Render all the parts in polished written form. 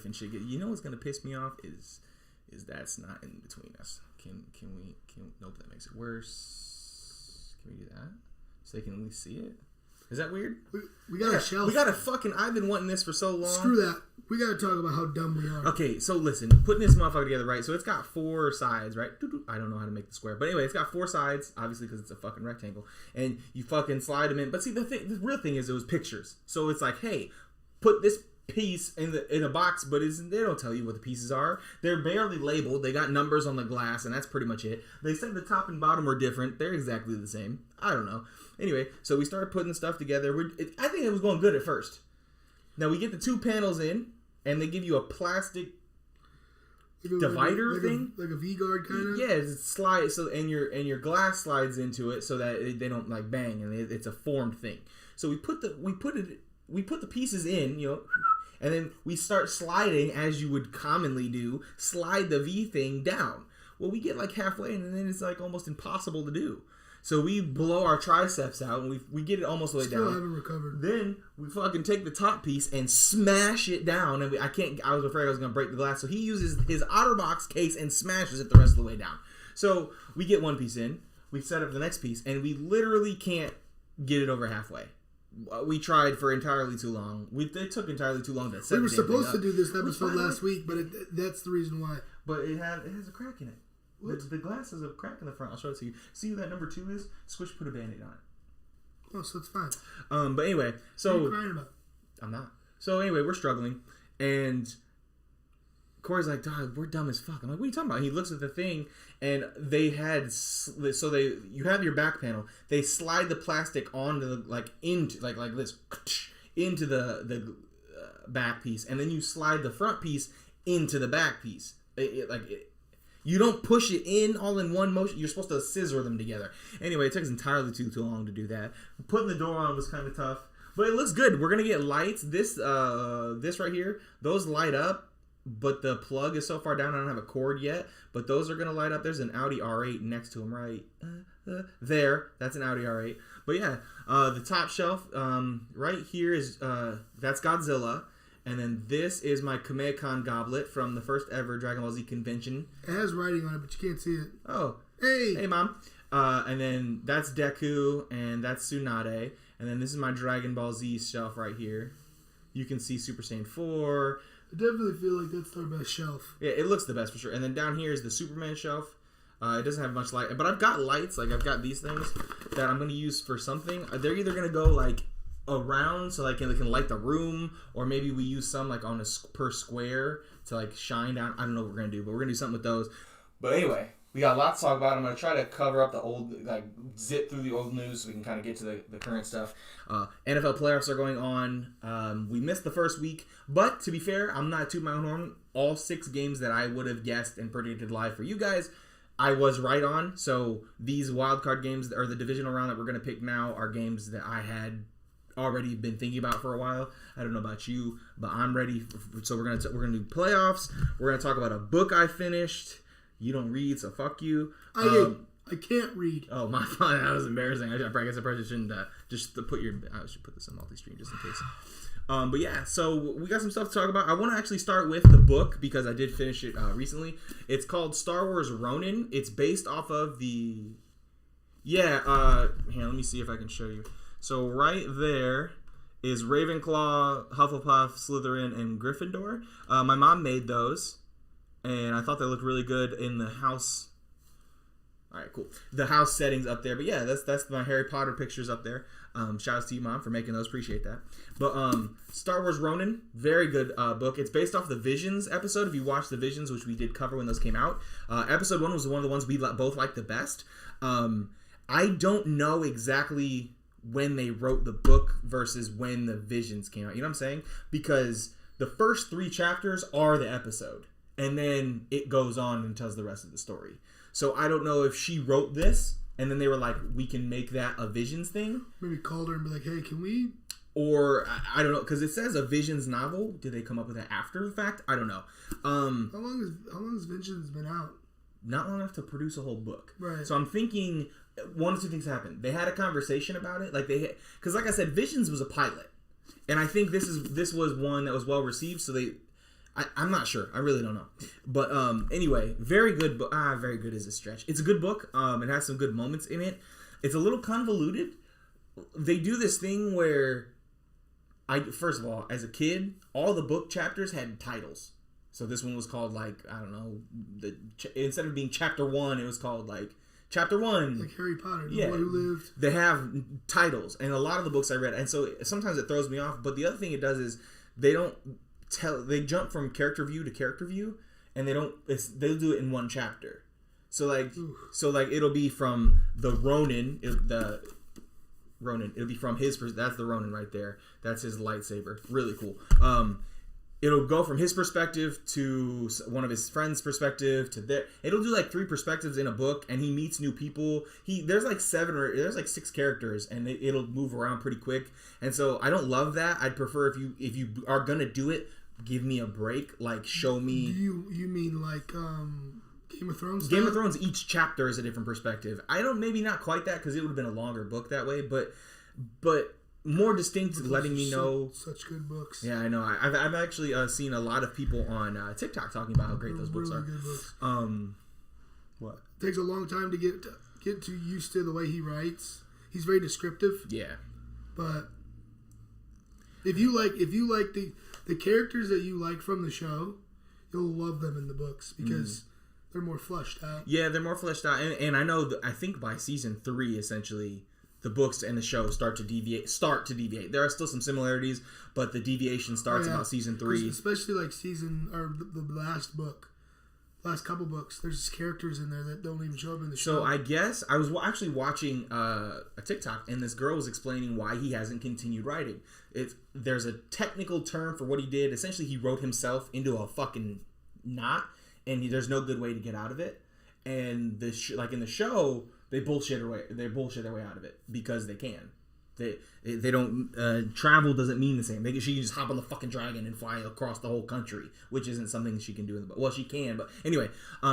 wife and shit. You know what's gonna piss me off is that's not in between us. Can we? Nope, that makes it worse. Can we do that so they can at least see it? Is that weird? We got a shelf. We got a fucking. I've been wanting this for so long. Screw that. We got to talk about how dumb we are. Okay, so listen, putting this motherfucker together, right? So it's got 4 sides, right? I don't know how to make the square, but anyway, it's got 4 sides, obviously because it's a fucking rectangle, and you fucking slide them in. But see, the real thing is it was pictures. So it's like, hey, put this piece in a box, but they don't tell you what the pieces are. They're barely labeled. They got numbers on the glass, and that's pretty much it. They said the top and bottom were different. They're exactly the same. I don't know. Anyway, so we started putting the stuff together. I think it was going good at first. Now we get the 2 panels in, and they give you a plastic divider thing, like a V-guard kind of. Yeah, it's slide. So and your glass slides into it so that they don't like bang, and it's a formed thing. So we put the pieces in, you know, and then we start sliding as you would commonly do. Slide the V thing down. Well, we get like halfway, and then it's like almost impossible to do. So we blow our triceps out, and we get it almost the way down. Still haven't recovered. Then we fucking take the top piece and smash it down. And I was afraid I was going to break the glass. So he uses his OtterBox case and smashes it the rest of the way down. So we get one piece in. We set up the next piece. And we literally can't get it over halfway. We tried for entirely too long. It took entirely too long to set. We were supposed to do this episode last week, but that's the reason why. But it has a crack in it. The glass has a crack in the front. I'll show it to you. See who that number 2 is? Squish put a Band-Aid on it. Oh, so it's fine. But anyway, so... What are you crying about? I'm not. So anyway, we're struggling. And Corey's like, dog, we're dumb as fuck. I'm like, what are you talking about? And he looks at the thing, and they had... So you have your back panel. They slide the plastic onto the... into this. Into the back piece. And then you slide the front piece into the back piece. You don't push it in all in one motion. You're supposed to scissor them together. Anyway, it took us entirely too long to do that. Putting the door on was kind of tough. But it looks good. We're going to get lights. This right here, those light up. But the plug is so far down, I don't have a cord yet. But those are going to light up. There's an Audi R8 next to them right there. That's an Audi R8. But yeah, the top shelf right here is, that's Godzilla. And then this is my Kamehakon goblet from the first ever Dragon Ball Z convention. It has writing on it, but you can't see it. Oh. Hey, Mom. And then that's Deku, and that's Tsunade. And then this is my Dragon Ball Z shelf right here. You can see Super Saiyan 4. I definitely feel like that's our best shelf. Yeah, it looks the best for sure. And then down here is the Superman shelf. It doesn't have much light. But I've got lights. Like, I've got these things that I'm going to use for something. They're either going to go, like, around so like they can light the room, or maybe we use some like on a per square to like shine down. I don't know what we're gonna do, but we're gonna do something with those. But anyway, we got lots to talk about. I'm gonna try to cover up the old, like zip through the old news so we can kind of get to the current stuff. NFL playoffs are going on. We missed the first week, but to be fair, I'm not tooting my own horn. All 6 games that I would have guessed and predicted live for you guys, I was right on. So these wildcard games, or the divisional round that we're gonna pick now, are games that I had already been thinking about for a while. I don't know about you, but I'm ready. So we're gonna do playoffs. We're gonna talk about a book I finished. You don't read, so fuck you. I can't read. Oh my god, that was embarrassing. I guess I probably shouldn't just put your. I should put this on multi-stream just in case. But yeah, so we got some stuff to talk about. I want to actually start with the book because I did finish it recently. It's called Star Wars Ronin. It's based off of the. Yeah. Here, let me see if I can show you. So right there is Ravenclaw, Hufflepuff, Slytherin, and Gryffindor. My mom made those, and I thought they looked really good in the house. All right, cool. The house settings up there. But yeah, that's my Harry Potter pictures up there. Shout out to you, Mom, for making those. Appreciate that. But Star Wars Ronin, very good book. It's based off the Visions episode. If you watched the Visions, which we did cover when those came out, episode 1 was one of the ones we both liked the best. I don't know exactly when they wrote the book versus when the Visions came out. You know what I'm saying? Because the first 3 chapters are the episode. And then it goes on and tells the rest of the story. So I don't know if she wrote this and then they were like, we can make that a Visions thing. Maybe called her and be like, hey, can we? Or, I don't know, because it says a Visions novel. Did they come up with that after the fact? I don't know. How long has Visions been out? Not long enough to produce a whole book. Right. So I'm thinking one of 2 things happened. They had a conversation about it, because like I said, Visions was a pilot, and I think this was one that was well received. So I'm not sure. I really don't know. But anyway, very good book. Very good is a stretch. It's a good book. It has some good moments in it. It's a little convoluted. They do this thing where first of all, as a kid, all the book chapters had titles. So this one was called like, I don't know, instead of being chapter 1, it was called like chapter 1. Like Harry Potter, The Yeah. Boy Who Lived. They have titles, and a lot of the books I read, and so sometimes it throws me off. But the other thing it does is they jump from character view to character view, and they'll do it in one chapter. So like it'll be from the Ronin, it'll be from his. That's the Ronin right there. That's his lightsaber. Really cool. It'll go from his perspective to one of his friends' perspective to their. It'll do like 3 perspectives in a book, and he meets new people. There's like 6 characters, and it'll move around pretty quick. And so I don't love that. I'd prefer if you are gonna do it, give me a break. Like show me. You mean like Game of Thrones? Game of Thrones. Each chapter is a different perspective. Maybe not quite that because it would have been a longer book that way, but more distinct, letting me know. Such good books. Yeah, I know. I've actually seen a lot of people on TikTok talking about how great those books are. Good books. What? It takes a long time to get too used to the way he writes. He's very descriptive. Yeah. But if you like the characters that you like from the show, you'll love them in the books because they're more fleshed out. Yeah, they're more fleshed out, and I know. I think by season 3, essentially, the books and the show start to deviate. There are still some similarities, but the deviation starts about season 3. Especially like the last couple books. There's just characters in there that don't even show up in the show. So I guess I was actually watching a TikTok, and this girl was explaining why he hasn't continued writing. There's a technical term for what he did. Essentially, he wrote himself into a fucking knot, and there's no good way to get out of it. And like in the show, they bullshit their way out of it because they can. They don't travel doesn't mean the same. She can just hop on the fucking dragon and fly across the whole country, which isn't something she can do in the book. Well, she can, but anyway,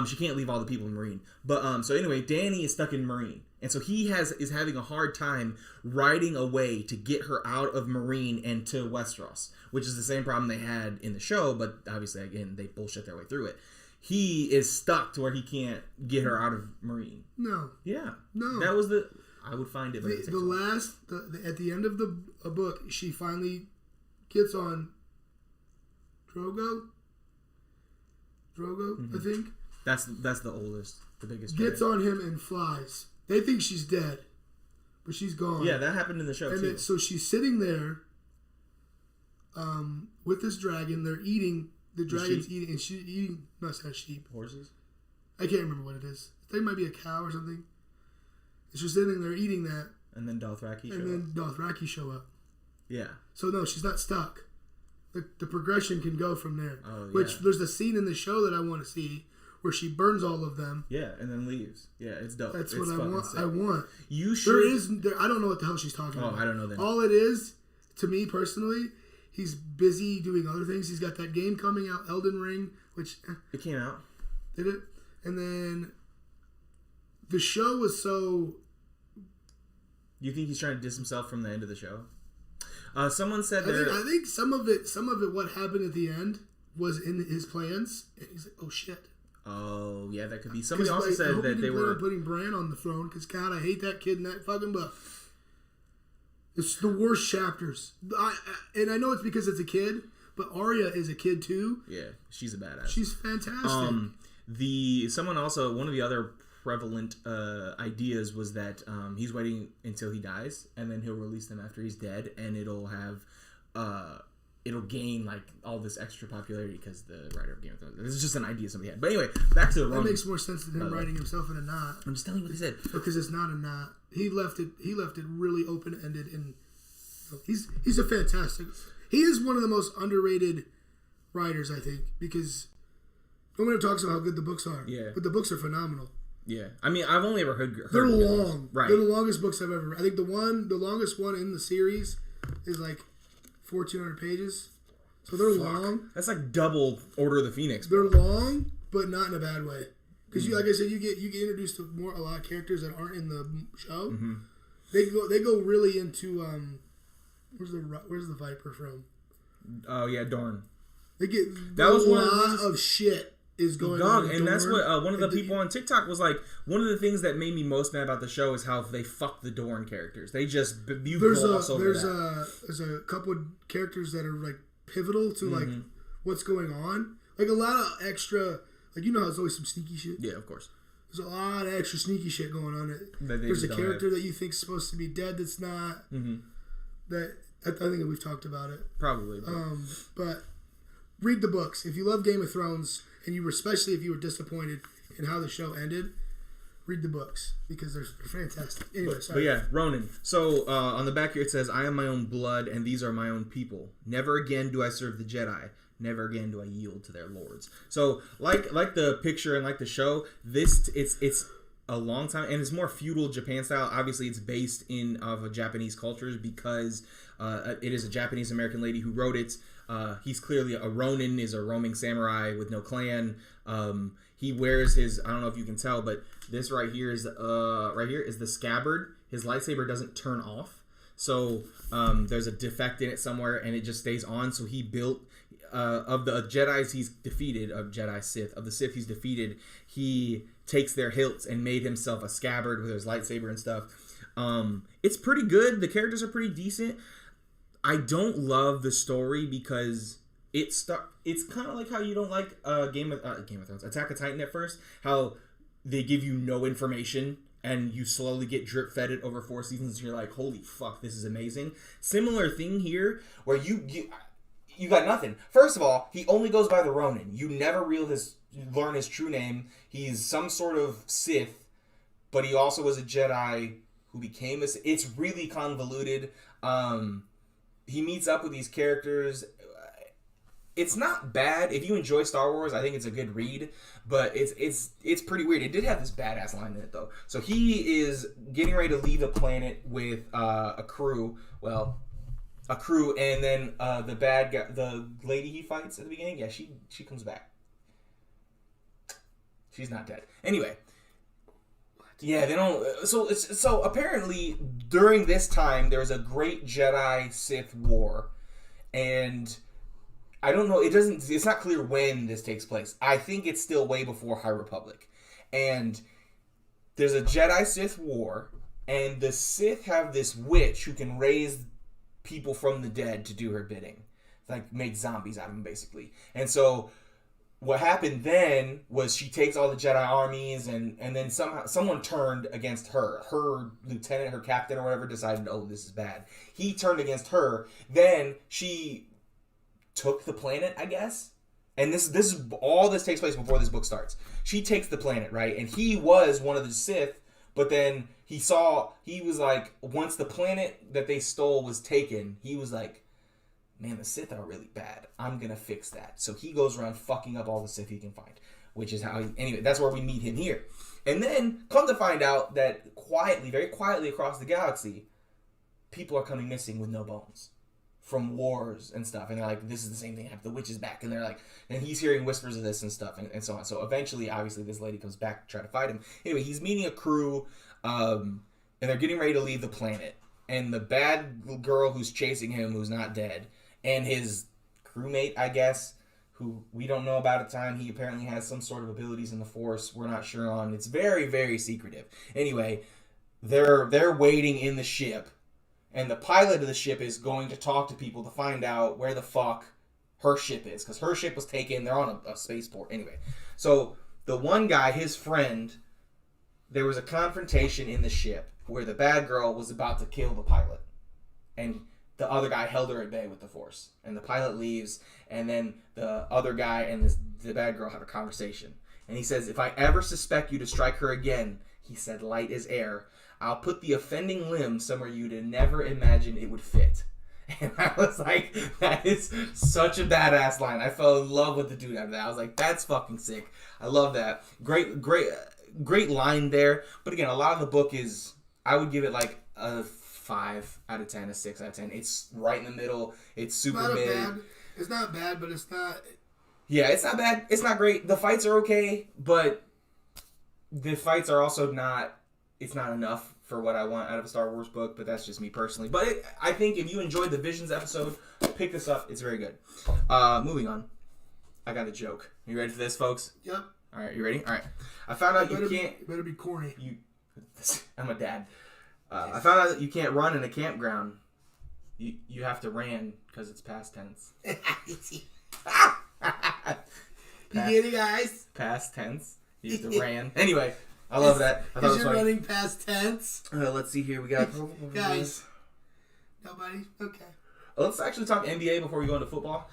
she can't leave all the people in Marine. But so anyway, Danny is stuck in Marine, and so he is having a hard time writing a way to get her out of Marine and to Westeros, which is the same problem they had in the show. But obviously, again, they bullshit their way through it. He is stuck to where he can't get her out of Marine. No. Yeah. No. That was I would find it. At the end of the book, she finally gets on Drogo, I think. That's the oldest, the biggest. Gets on him and flies. They think she's dead, but she's gone. Yeah, that happened in the show too. So she's sitting there, with this dragon. They're eating. The dragon's eating, and she's eating mustache sheep. Horses? I can't remember what it is. I think it might be a cow or something. It's just sitting there eating that. And then Dothraki show up. Yeah. So no, she's not stuck. The progression can go from there. Oh, yeah. Which there's a scene in the show that I want to see where she burns all of them. Yeah, and then leaves. Yeah, it's dope. That's what I want. Sick. I want. You should. I don't know what the hell she's talking about. Oh, I don't know that. All it is, to me personally, he's busy doing other things. He's got that game coming out, Elden Ring, which... It came out. Did it? And then the show was so... You think he's trying to diss himself from the end of the show? Someone said I think some of it, what happened at the end was in his plans. And he's like, oh, shit. Oh, yeah, that could be. Somebody also said that they were... putting Bran on the throne because, God, I hate that kid in that fucking book. It's the worst chapters. And I know it's because it's a kid, but Arya is a kid too. Yeah, she's a badass. She's fantastic. One of the other prevalent ideas was that he's waiting until he dies, and then he'll release them after he's dead, and it'll gain like all this extra popularity because the writer of Game of Thrones. This is just an idea somebody had. But anyway, back to the Ronin. That makes more sense than him writing himself in a knot. I'm just telling you what he said. Because it's not a knot. He left it really open ended, and he's a fantastic. He is one of the most underrated writers, I think, because nobody talks about how good the books are. Yeah, but the books are phenomenal. Yeah, I mean, I've only ever heard they're long. Right, they're the longest books I've ever read. I think the longest one in the series is like 1,400 pages. So they're long. That's like double Order of the Phoenix. They're long, but not in a bad way. Because like I said, you get introduced to a lot of characters that aren't in the show. Mm-hmm. They go really into where's the Viper from? Oh yeah, Dorne. Like that was a one lot of shit is going on. And that's what one of the people on TikTok was like. One of the things that made me most mad about the show is how they fuck the Dorn characters. They just there's a couple of characters that are like pivotal to like what's going on. Like a lot of extra, like you know, there's always some sneaky shit. Yeah, of course. There's a lot of extra sneaky shit going on. There's a character that you think is supposed to be dead that's not. That I think we've talked about it. Probably. But read the books if you love Game of Thrones, and especially if you were disappointed in how the show ended. Read the books because they're fantastic. Anyway, sorry. But yeah, Ronin. So on the back here it says, "I am my own blood, and these are my own people. Never again do I serve the Jedi. Never again do I yield to their lords." So like the picture and like the show, it's a long time, and it's more feudal Japan style. Obviously, it's based in of a Japanese cultures because it is a Japanese American lady who wrote it. He's clearly a Ronin, is a roaming samurai with no clan. He wears his, I don't know if you can tell, but this right here is the scabbard. His lightsaber doesn't turn off, so there's a defect in it somewhere, and it just stays on. So he built. Of the Jedis he's defeated, of Jedi Sith, of the Sith he's defeated, he takes their hilts and made himself a scabbard with his lightsaber and stuff. It's pretty good. The characters are pretty decent. I don't love the story because it's kind of like how you don't like Game of Thrones, Attack of Titan at first. How they give you no information and you slowly get drip fed it over 4 seasons. And you're like, holy fuck, this is amazing. Similar thing here where you got nothing. First of all, he only goes by the Ronin. You never learn his true name. He's some sort of Sith, but he also was a Jedi who became a Sith. It's really convoluted. He meets up with these characters. It's not bad. If you enjoy Star Wars, I think it's a good read, but it's pretty weird. It did have this badass line in it, though. So he is getting ready to leave the planet with a crew. Well, a crew, and then the bad guy, the lady he fights at the beginning, yeah, she comes back. She's not dead. Anyway, yeah, they don't. So apparently during this time there was a great Jedi Sith war, and I don't know. It's not clear when this takes place. I think it's still way before High Republic, and there's a Jedi Sith war, and the Sith have this witch who can raise people from the dead to do her bidding, like make zombies out of them basically. And so what happened then was she takes all the Jedi armies, and then someone turned against her lieutenant, her captain or whatever, decided, oh, this is bad. He turned against her. Then she took the planet, I guess, and this is all this takes place before this book starts. She takes the planet, right? And he was one of the Sith, but then he was like, once the planet that they stole was taken, he was like, man, the Sith are really bad. I'm going to fix that. So he goes around fucking up all the Sith he can find, which is how anyway, that's where we meet him here. And then come to find out that very quietly across the galaxy, people are coming missing with no bones from wars and stuff. And they're like, this is the same thing. The witch is back. And they're like, and he's hearing whispers of this and stuff and so on. So eventually, obviously, this lady comes back to try to fight him. Anyway, he's meeting a crew, and they're getting ready to leave the planet. And the bad girl who's chasing him, who's not dead, and his crewmate, I guess, who we don't know about at the time. He apparently has some sort of abilities in the Force. We're not sure on. It's very, very secretive. Anyway, they're waiting in the ship. And the pilot of the ship is going to talk to people to find out where the fuck her ship is. Because her ship was taken. They're on a spaceport. Anyway. So the one guy, his friend, there was a confrontation in the ship where the bad girl was about to kill the pilot. And the other guy held her at bay with the Force. And the pilot leaves. And then the other guy and the bad girl have a conversation. And he says, if I ever suspect you to strike her again, he said, light as air, I'll put the offending limb somewhere you'd never imagine it would fit. And I was like, that is such a badass line. I fell in love with the dude after that. I was like, that's fucking sick. I love that. Great line there. But again, a lot of the book is, I would give it like a 5 out of 10, a 6 out of 10. It's right in the middle. It's super mid. It's not bad, but it's not. Yeah, it's not bad. It's not great. The fights are okay, but the fights are also not. It's not enough for what I want out of a Star Wars book, but that's just me personally. But I think if you enjoyed the Visions episode, pick this up. It's very good. Moving on. I got a joke. You ready for this, folks? Yep. All right, you ready? All right. I found out you can't. It better be corny. I'm a dad. I found out that you can't run in a campground. You have to ran because it's past tense. You get it, guys? Past tense. You have to ran. Anyway, I love that. I thought it was funny. Running past tense? Let's see here. We got guys. Nobody? Okay. Let's actually talk NBA before we go into football.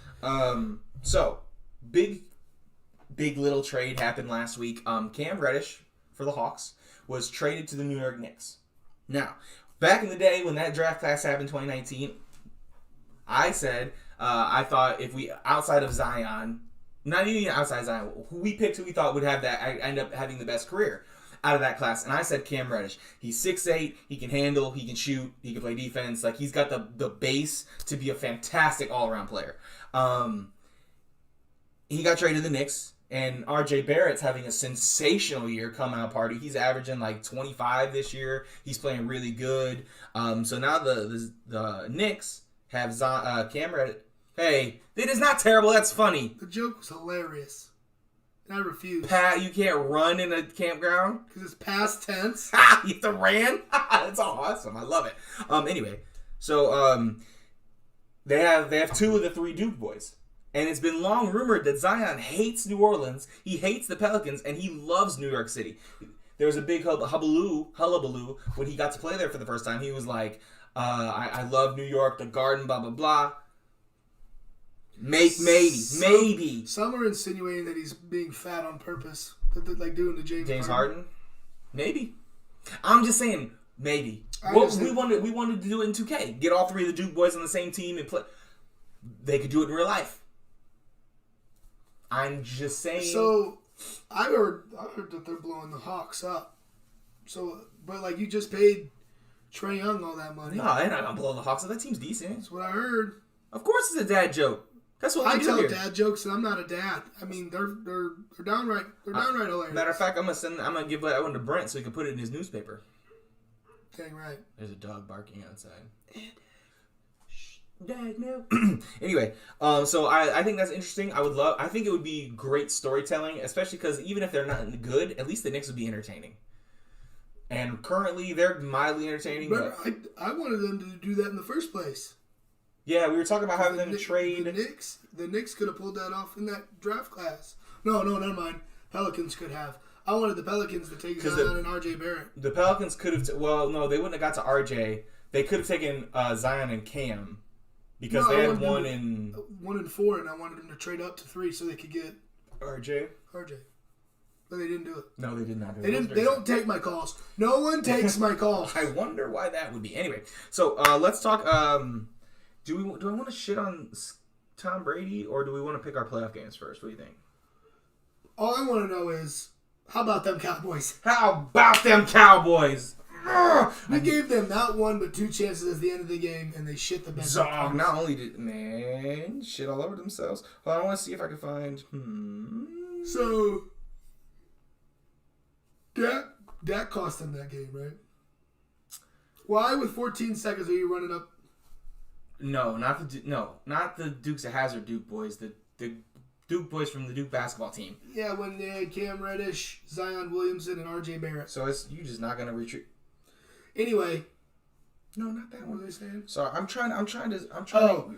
So, big little trade happened last week. Cam Reddish for the Hawks was traded to the New York Knicks. Now, back in the day when that draft class happened, 2019, I said I thought if we outside of Zion, not even outside Zion, who we picked, who we thought would have that end up having the best career out of that class, and I said Cam Reddish. He's 6'8", he can handle, he can shoot, he can play defense. Like, he's got the base to be a fantastic all-around player. He got traded to the Knicks, and RJ Barrett's having a sensational year coming out party. He's averaging like 25 this year. He's playing really good. So now the Knicks have Cam Reddish. Hey, it is not terrible. That's funny. The joke was hilarious. And I refuse. Pat, you can't run in a campground? Because it's past tense. You have to ran? That's awesome. I love it. Anyway, so they have two of the three Duke boys. And it's been long rumored that Zion hates New Orleans, he hates the Pelicans, and he loves New York City. There was a big hullabaloo when he got to play there for the first time. He was like, I love New York, the Garden, blah, blah, blah. Maybe. Some are insinuating that he's being fat on purpose. Like doing the James Harden? Maybe. I'm just saying, maybe. We wanted to do it in 2K. Get all three of the Duke boys on the same team and play. They could do it in real life. I'm just saying. So, I heard that they're blowing the Hawks up. So, but like you just paid Trae Young all that money. No, they're not gonna blow the Hawks up. That team's decent. That's what I heard. Of course, it's a dad joke. That's what I we tell do here. dad jokes, and I'm not a dad. I mean, they're downright hilarious. Matter of fact, I'm gonna give that one to Brent so he can put it in his newspaper. Dang right. There's a dog barking outside. Dad, no. Anyway, so I think that's interesting. I think it would be great storytelling, especially because even if they're not good, at least the Knicks would be entertaining. And currently, they're mildly entertaining. Remember, I wanted them to do that in the first place. Yeah, we were talking about having them trade. The Knicks could have pulled that off in that draft class. No, never mind. Pelicans could have. I wanted the Pelicans to take Zion and RJ Barrett. The Pelicans could have. Well, no, they wouldn't have got to RJ. They could have taken Zion and Cam. Because they had 1 and 4, and I wanted them to trade up to 3 so they could get RJ. But they didn't do it. No, they did not do it. They don't take my calls. No one takes my calls. I wonder why that would be. Anyway, so let's talk. Do I want to shit on Tom Brady, or do we want to pick our playoff games first? What do you think? All I want to know is, how about them Cowboys? How about them Cowboys? We gave them not 1 but 2 chances at the end of the game, and they shit the bed. Zog, not only did man shit all over themselves. Well, I want to see if I can find. So Dak cost them that game, right? Why, with 14 seconds, are you running up? No, not the Dukes of Hazzard Duke boys. The Duke boys from the Duke basketball team. Yeah, when they had Cam Reddish, Zion Williamson, and RJ Barrett. So you just not gonna retreat. Anyway. No, not that one. What was I saying? Sorry, I'm trying to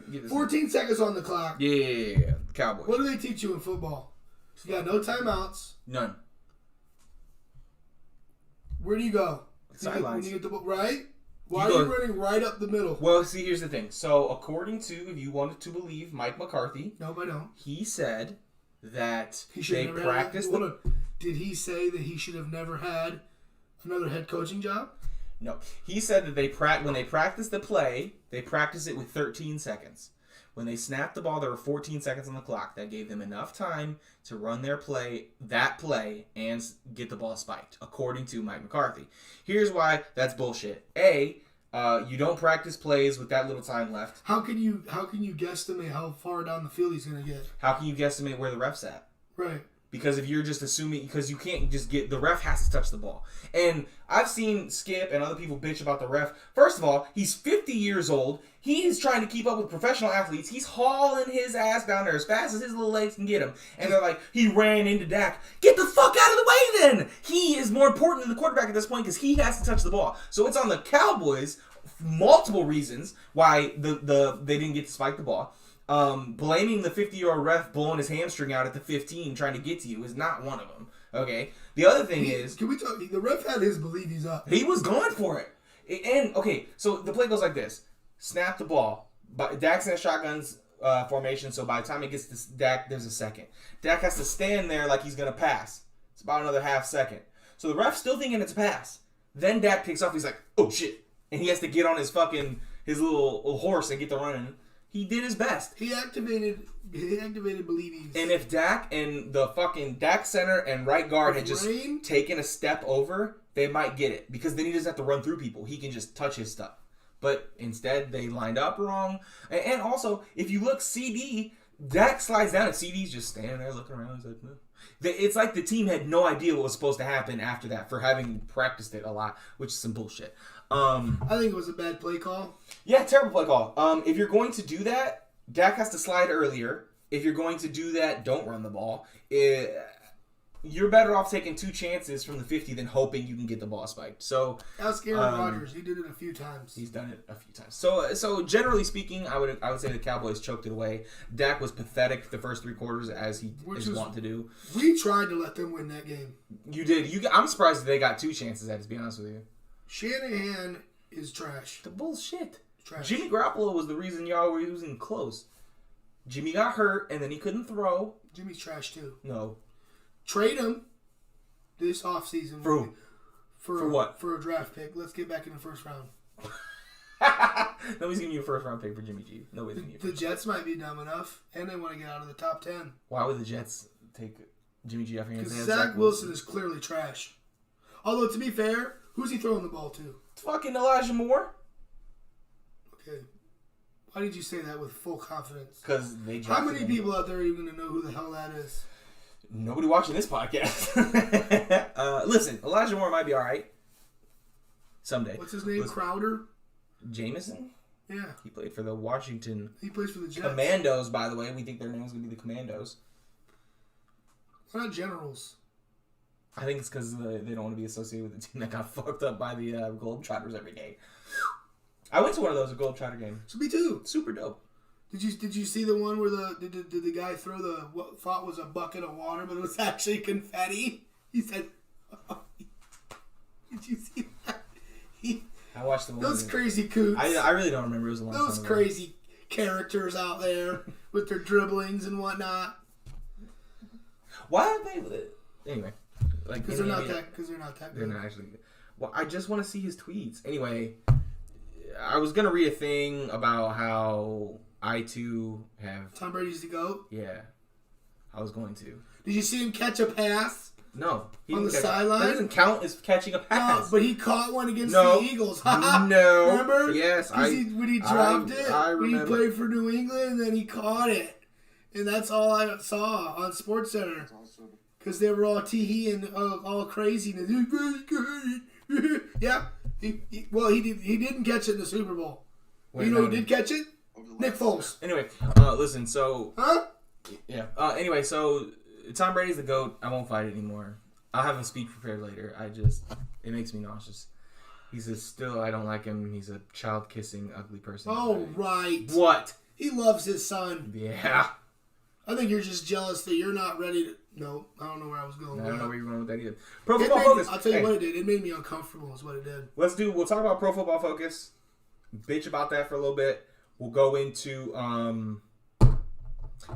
get this 14 seconds on the clock. Yeah. Cowboys. What do they teach you in football? You got no timeouts. None. Where do you go? Sidelines. When you get the ball, right? Why are you running right up the middle? Well, see, here's the thing. So, according to, if you wanted to believe Mike McCarthy, no, I don't. He said that they practiced. Did he say that he should have never had another head coaching job? No, he said that when they practice the play, they practice it with 13 seconds. When they snapped the ball, there were 14 seconds on the clock. That gave them enough time to run their play, and get the ball spiked, according to Mike McCarthy. Here's why that's bullshit. You don't practice plays with that little time left. How can you guesstimate how far down the field he's going to get? How can you guesstimate where the ref's at? Right. Because if you're just assuming, because you can't just get, the ref has to touch the ball. And I've seen Skip and other people bitch about the ref. First of all, he's 50 years old. He is trying to keep up with professional athletes. He's hauling his ass down there as fast as his little legs can get him. And they're like, he ran into Dak. Get the fuck out of the way then! He is more important than the quarterback at this point because he has to touch the ball. So it's on the Cowboys, multiple reasons why they didn't get to spike the ball. Blaming the 50-year-old ref blowing his hamstring out at the 15 trying to get to you is not one of them. Okay? The other thing is... Can we talk... The ref had his believe he's up. He was going for it. And, okay, so the play goes like this. Snap the ball. But Dak's in a shotguns formation, so by the time it gets to Dak, there's a second. Dak has to stand there like he's going to pass. It's about another half second. So the ref's still thinking it's a pass. Then Dak picks off. He's like, oh, shit. And he has to get on his little horse and get the running. He did his best. He activated believies. And if Dak and the fucking Dak center and right guard had just taken a step over, they might get it. Because then he doesn't have to run through people. He can just touch his stuff. But instead, they lined up wrong. And also, if you look, CD, Dak slides down and CD's just standing there looking around. He's like, no. It's like the team had no idea what was supposed to happen after that for having practiced it a lot, which is some bullshit. I think it was a bad play call. Yeah, terrible play call. If you're going to do that, Dak has to slide earlier. If you're going to do that, don't run the ball. You're better off taking 2 chances from the 50 than hoping you can get the ball spiked. So ask Aaron Rodgers. He did it a few times. He's done it a few times. So generally speaking, I would say the Cowboys choked it away. Dak was pathetic the first 3 quarters as he is wont to do. We tried to let them win that game. You did. I'm surprised that they got 2 chances at it, to be honest with you. Shanahan is trash. The bullshit. Trash. Jimmy Garoppolo was the reason y'all were losing close. Jimmy got hurt, and then he couldn't throw. Jimmy's trash, too. No. Trade him this offseason. For what? For a draft pick. Let's get back in the first round. Nobody's giving you a first round pick for Jimmy G. Nobody's giving you the Jets might be dumb enough, and they want to get out of the top 10. Why would the Jets take Jimmy G off your hands? Because Zach Wilson is clearly trash. Although, to be fair, who's he throwing the ball to? It's fucking Elijah Moore. Okay. Why did you say that with full confidence? Because they drafted How many people out there are even going to know who the hell that is? Nobody watching this podcast. Listen, Elijah Moore might be all right someday. What's his name? Crowder? Jameson? Yeah. He played for the Washington... He plays for the Jets. Commandos, by the way. We think their name is going to be the Commandos. Why not Generals? I think it's because they don't want to be associated with the team that got fucked up by the Globetrotters every day. I went to one of those, a Globetrotter game. So me too. Super dope. Did you see the one where did the guy throw what thought was a bucket of water, but it was actually confetti? He said, oh, "Did you see that?" I watched the one. Those crazy coots. I really don't remember. It was a long time ago. Those crazy characters out there with their dribblings and whatnot. Why are they with it? Anyway, like because they're not that good. They're not actually good. Well, I just want to see his tweets. Anyway, I was gonna read a thing about how I too have Tom Brady's the GOAT. Yeah, I was going to. Did you see him catch a pass? No, on the sideline. That doesn't count as catching a pass. No, but he caught one against the Eagles. No, remember? Yes, when he dropped it. I remember. When he played for New England, and then he caught it, and that's all I saw on SportsCenter. Because they were all tee-heeing, all crazy. Yeah, he didn't catch it in the Super Bowl. Wait, you know who did catch it? Nick Foles. Anyway, listen, so... Huh? Yeah. Anyway, so Tom Brady's the GOAT. I won't fight it anymore. I'll have a speech prepared later. It makes me nauseous. I don't like him. He's a child-kissing, ugly person. Oh, right. What? He loves his son. Yeah. I think you're just jealous that you're not ready to... No, I don't know where I was going. I don't know where you're going with that either. Pro Football Focus. I'll tell you what it did. It made me uncomfortable is what it did. We'll talk about Pro Football Focus. Bitch about that for a little bit. We'll go into...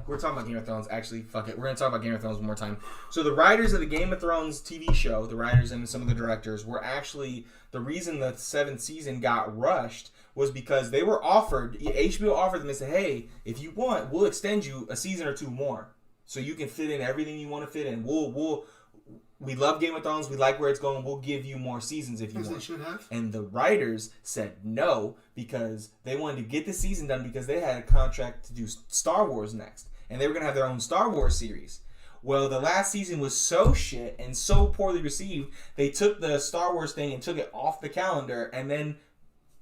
We're talking about Game of Thrones. Actually, fuck it. We're going to talk about Game of Thrones one more time. So the writers of the Game of Thrones TV show, the writers and some of the directors, were actually... The reason the 7th season got rushed was because they were offered... HBO offered them and said, hey, if you want, we'll extend you a season or 2 more. So you can fit in everything you want to fit in. We love Game of Thrones. We like where it's going. We'll give you more seasons if you want. They should have. And the writers said no because they wanted to get the season done because they had a contract to do Star Wars next. And they were going to have their own Star Wars series. Well, the last season was so shit and so poorly received, they took the Star Wars thing and took it off the calendar, and then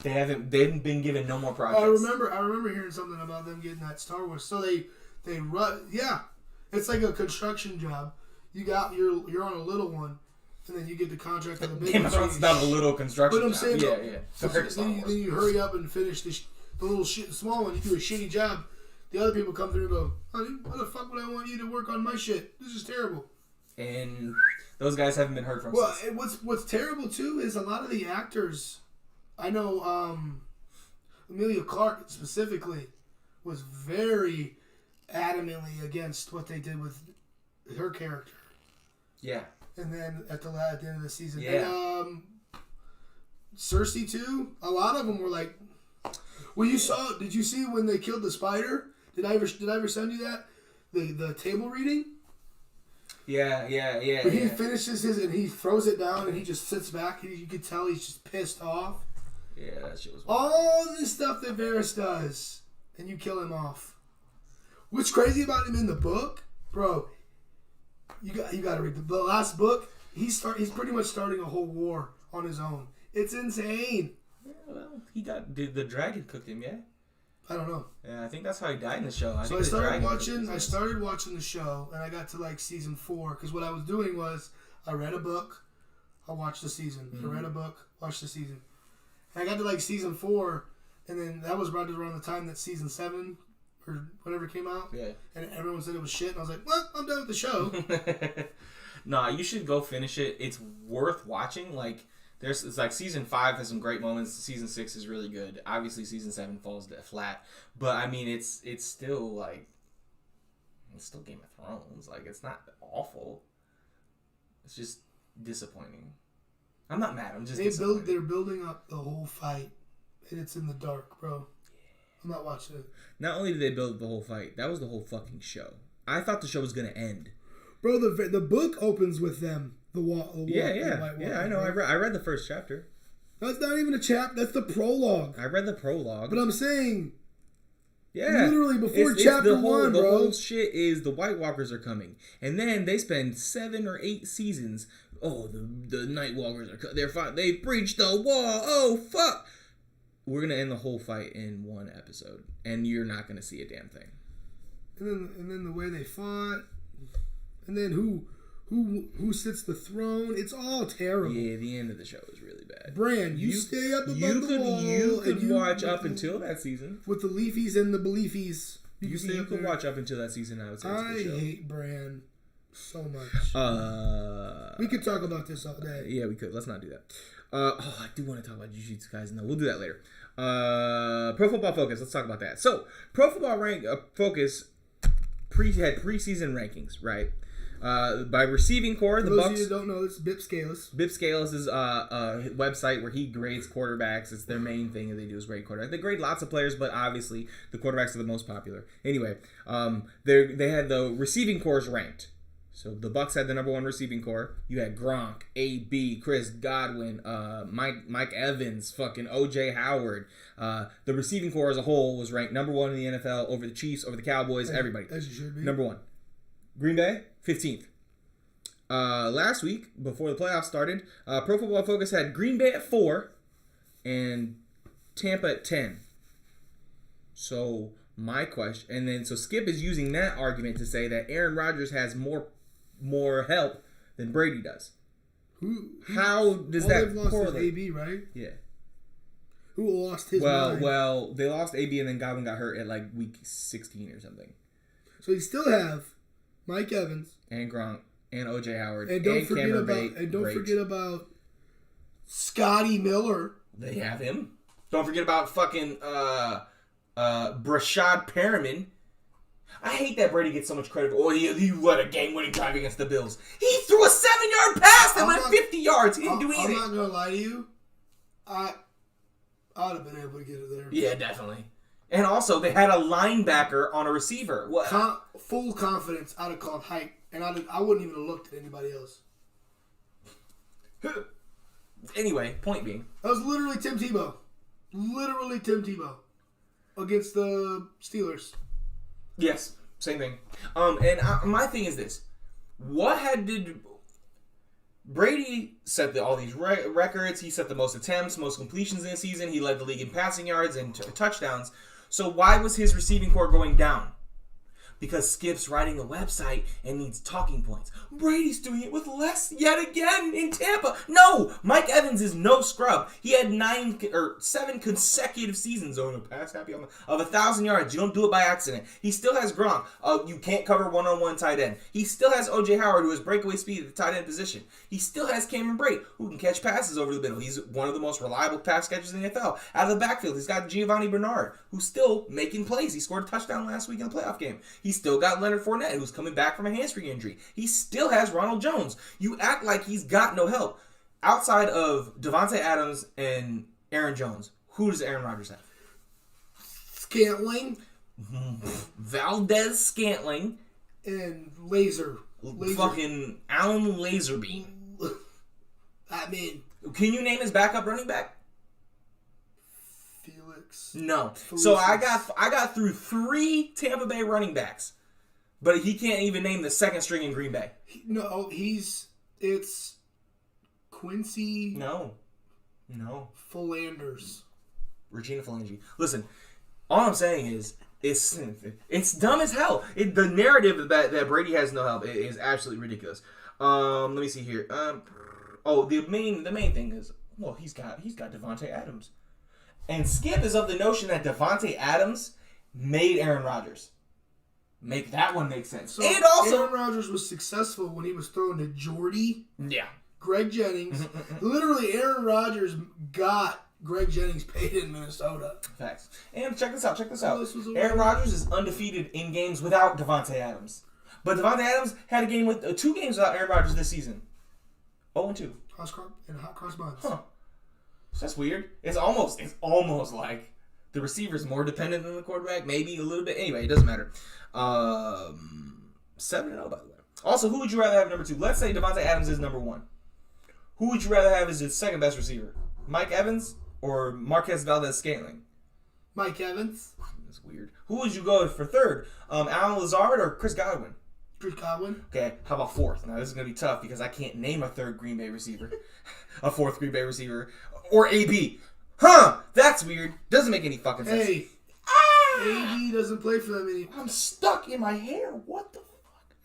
they haven't been given no more projects. I remember hearing something about them getting that Star Wars. So they run. Yeah, it's like a construction job. You're on a little one, and then you get the contract on the big one. Game of Thrones is not a little construction But I'm job. saying, Yeah. then you hurry up and finish the little shit, small one. You do a shitty job. The other people come through and go, honey, why the fuck would I want you to work on my shit? This is terrible. And those guys haven't been heard from Well, since. what's terrible too is a lot of the actors. I know Emilia Clarke specifically was very adamantly against what they did with her character. Yeah. And then at the end of the season, Yeah. and, Cersei too. A lot of them were like, "Well, did you see when they killed the spider? Did I ever send you that? The table reading? Yeah. But he finishes his and he throws it down and he just sits back. You could tell he's just pissed off. Yeah, that shit was wild. All this stuff that Varys does, and you kill him off. What's crazy about him in the book, bro? You got to read the last book. He's pretty much starting a whole war on his own. It's insane. Yeah, well, the dragon cooked him, yeah? I don't know. Yeah, I think that's how he died in the show. I started watching the show, and I got to like season 4 because what I was doing was I read a book, I watched the season. Mm-hmm. I read a book, watched the season. And I got to like season 4, and then that was right around the time that season 7 or whatever came out. Yeah. And everyone said it was shit, and I was like, well, I'm done with the show. Nah, you should go finish it. It's worth watching. Like, it's like season 5 has some great moments. Season 6 is really good. Obviously, season 7 falls flat. But I mean, it's still like, it's still Game of Thrones. Like, it's not awful. It's just disappointing. I'm not mad. I'm just disappointed. They're building up the whole fight, and it's in the dark, bro. I'm not watching it. Not only did they build the whole fight, that was the whole fucking show. I thought the show was gonna end. Bro, the book opens with them. The White Walker, I know. I read the first chapter. That's not even a chapter. That's the prologue. I read the prologue. But I'm saying, yeah, literally before chapter 1, the bro. whole shit is the White Walkers are coming, and then they spend 7 or 8 seasons. Oh, the Night Walkers they're fine. They breached the wall. Oh fuck! We're gonna end the whole fight in 1 episode, and you're not gonna see a damn thing. And then the way they fought, and then who sits the throne? It's all terrible. Yeah, the end of the show is really bad. Bran, you stay up above the wall. You could watch up until that season with the leafies and the beleafies. You could watch up until that season. I would say. I hate Bran so much. We could talk about this all day. Yeah, we could. Let's not do that. I do want to talk about Jujutsu Kaisen. No, we'll do that later. Pro Football Focus. Let's talk about that. So, Pro Football Focus had preseason rankings, right? By receiving core, the Bucks. Those of you who don't know, this is Bip Scalus. Bip Scalus is a website where he grades quarterbacks. It's their main thing that they do is grade quarterbacks. They grade lots of players, but obviously the quarterbacks are the most popular. Anyway, they had the receiving cores ranked. So the Bucks had the number 1 receiving core. You had Gronk, AB, Chris Godwin, Mike Evans, fucking OJ Howard. The receiving core as a whole was ranked number 1 in the NFL over the Chiefs, over the Cowboys, everybody. As you should be. Number 1. Green Bay, 15th. Last week, before the playoffs started, Pro Football Focus had Green Bay at 4 and Tampa at 10. So my question, and then so Skip is using that argument to say that Aaron Rodgers has more help than Brady does. How does that they've lost correlate? Is AB, right? Yeah. Who lost his mind? Well, they lost AB and then Godwin got hurt at like week 16 or something. So you still have Mike Evans and Gronk and OJ Howard and don't forget about Scotty Miller. They have him. Don't forget about fucking Brashad Perriman. I hate that Brady gets so much credit. Oh, he led a game-winning drive against the Bills. He threw a 7-yard pass that went 50 yards. He didn't do anything. I'm not gonna lie to you. I would have been able to get it there. Yeah, definitely. And also, they had a linebacker on a receiver. What? Full confidence. I'd have called hype, and I wouldn't even have looked at anybody else. Anyway, point being, that was literally Tim Tebow. Literally Tim Tebow against the Steelers. Yes, same thing. And my thing is this: Brady set all these records. He set the most attempts, most completions in the season. He led the league in passing yards and touchdowns. So why was his receiving core going down? Because Skip's writing a website and needs talking points. Brady's doing it with less yet again in Tampa. No, Mike Evans is no scrub. He had 7 consecutive seasons on a pass happy of 1,000 yards. You don't do it by accident. He still has Gronk. You can't cover one-on-one tight end. He still has O.J. Howard, who has breakaway speed at the tight end position. He still has Cameron Brate, who can catch passes over the middle. He's one of the most reliable pass catchers in the NFL. Out of the backfield, he's got Giovanni Bernard, who's still making plays. He scored a touchdown last week in the playoff game. He still got Leonard Fournette, who's coming back from a hamstring injury. He still has Ronald Jones. You act like he's got no help. Outside of Devontae Adams and Aaron Jones, who does Aaron Rodgers have? Scantling. Valdez Scantling. And Laser. Fucking Alan Laserbeam. I mean, can you name his backup running back? Felix. No. Felix. So I got through 3 Tampa Bay running backs, but he can't even name the second string in Green Bay. It's Quincy. No. Philanders. Regina Phalange. Listen, all I'm saying is it's dumb as hell. The narrative that Brady has no help is absolutely ridiculous. Let me see here. The main thing is, well, he's got Devontae Adams. And Skip is of the notion that Devontae Adams made Aaron Rodgers. Make that one make sense. So and also, Aaron Rodgers was successful when he was throwing to Jordy, yeah, Greg Jennings. Literally, Aaron Rodgers got Greg Jennings paid in Minnesota. Facts. And check this out. Aaron Rodgers is undefeated in games without Devontae Adams. But Devontae Adams had a game with 2 games without Aaron Rodgers this season. 0-2. Hot cross buns. Huh. That's weird. It's almost like the receiver's more dependent than the quarterback. Maybe a little bit. Anyway, it doesn't matter. 7-0, by the way. Also, who would you rather have number 2? Let's say Devontae Adams is number 1. Who would you rather have as his second best receiver? Mike Evans or Marquez Valdez-Scantling? Mike Evans. That's weird. Who would you go for third? Alan Lazard or Chris Godwin? Chris Godwin. Okay, how about fourth? Now, this is going to be tough because I can't name a third Green Bay receiver. A fourth Green Bay receiver. Or AB. Huh! That's weird. Doesn't make any fucking sense. Hey. AB doesn't play for them anymore. I'm stuck in my hair. What the fuck?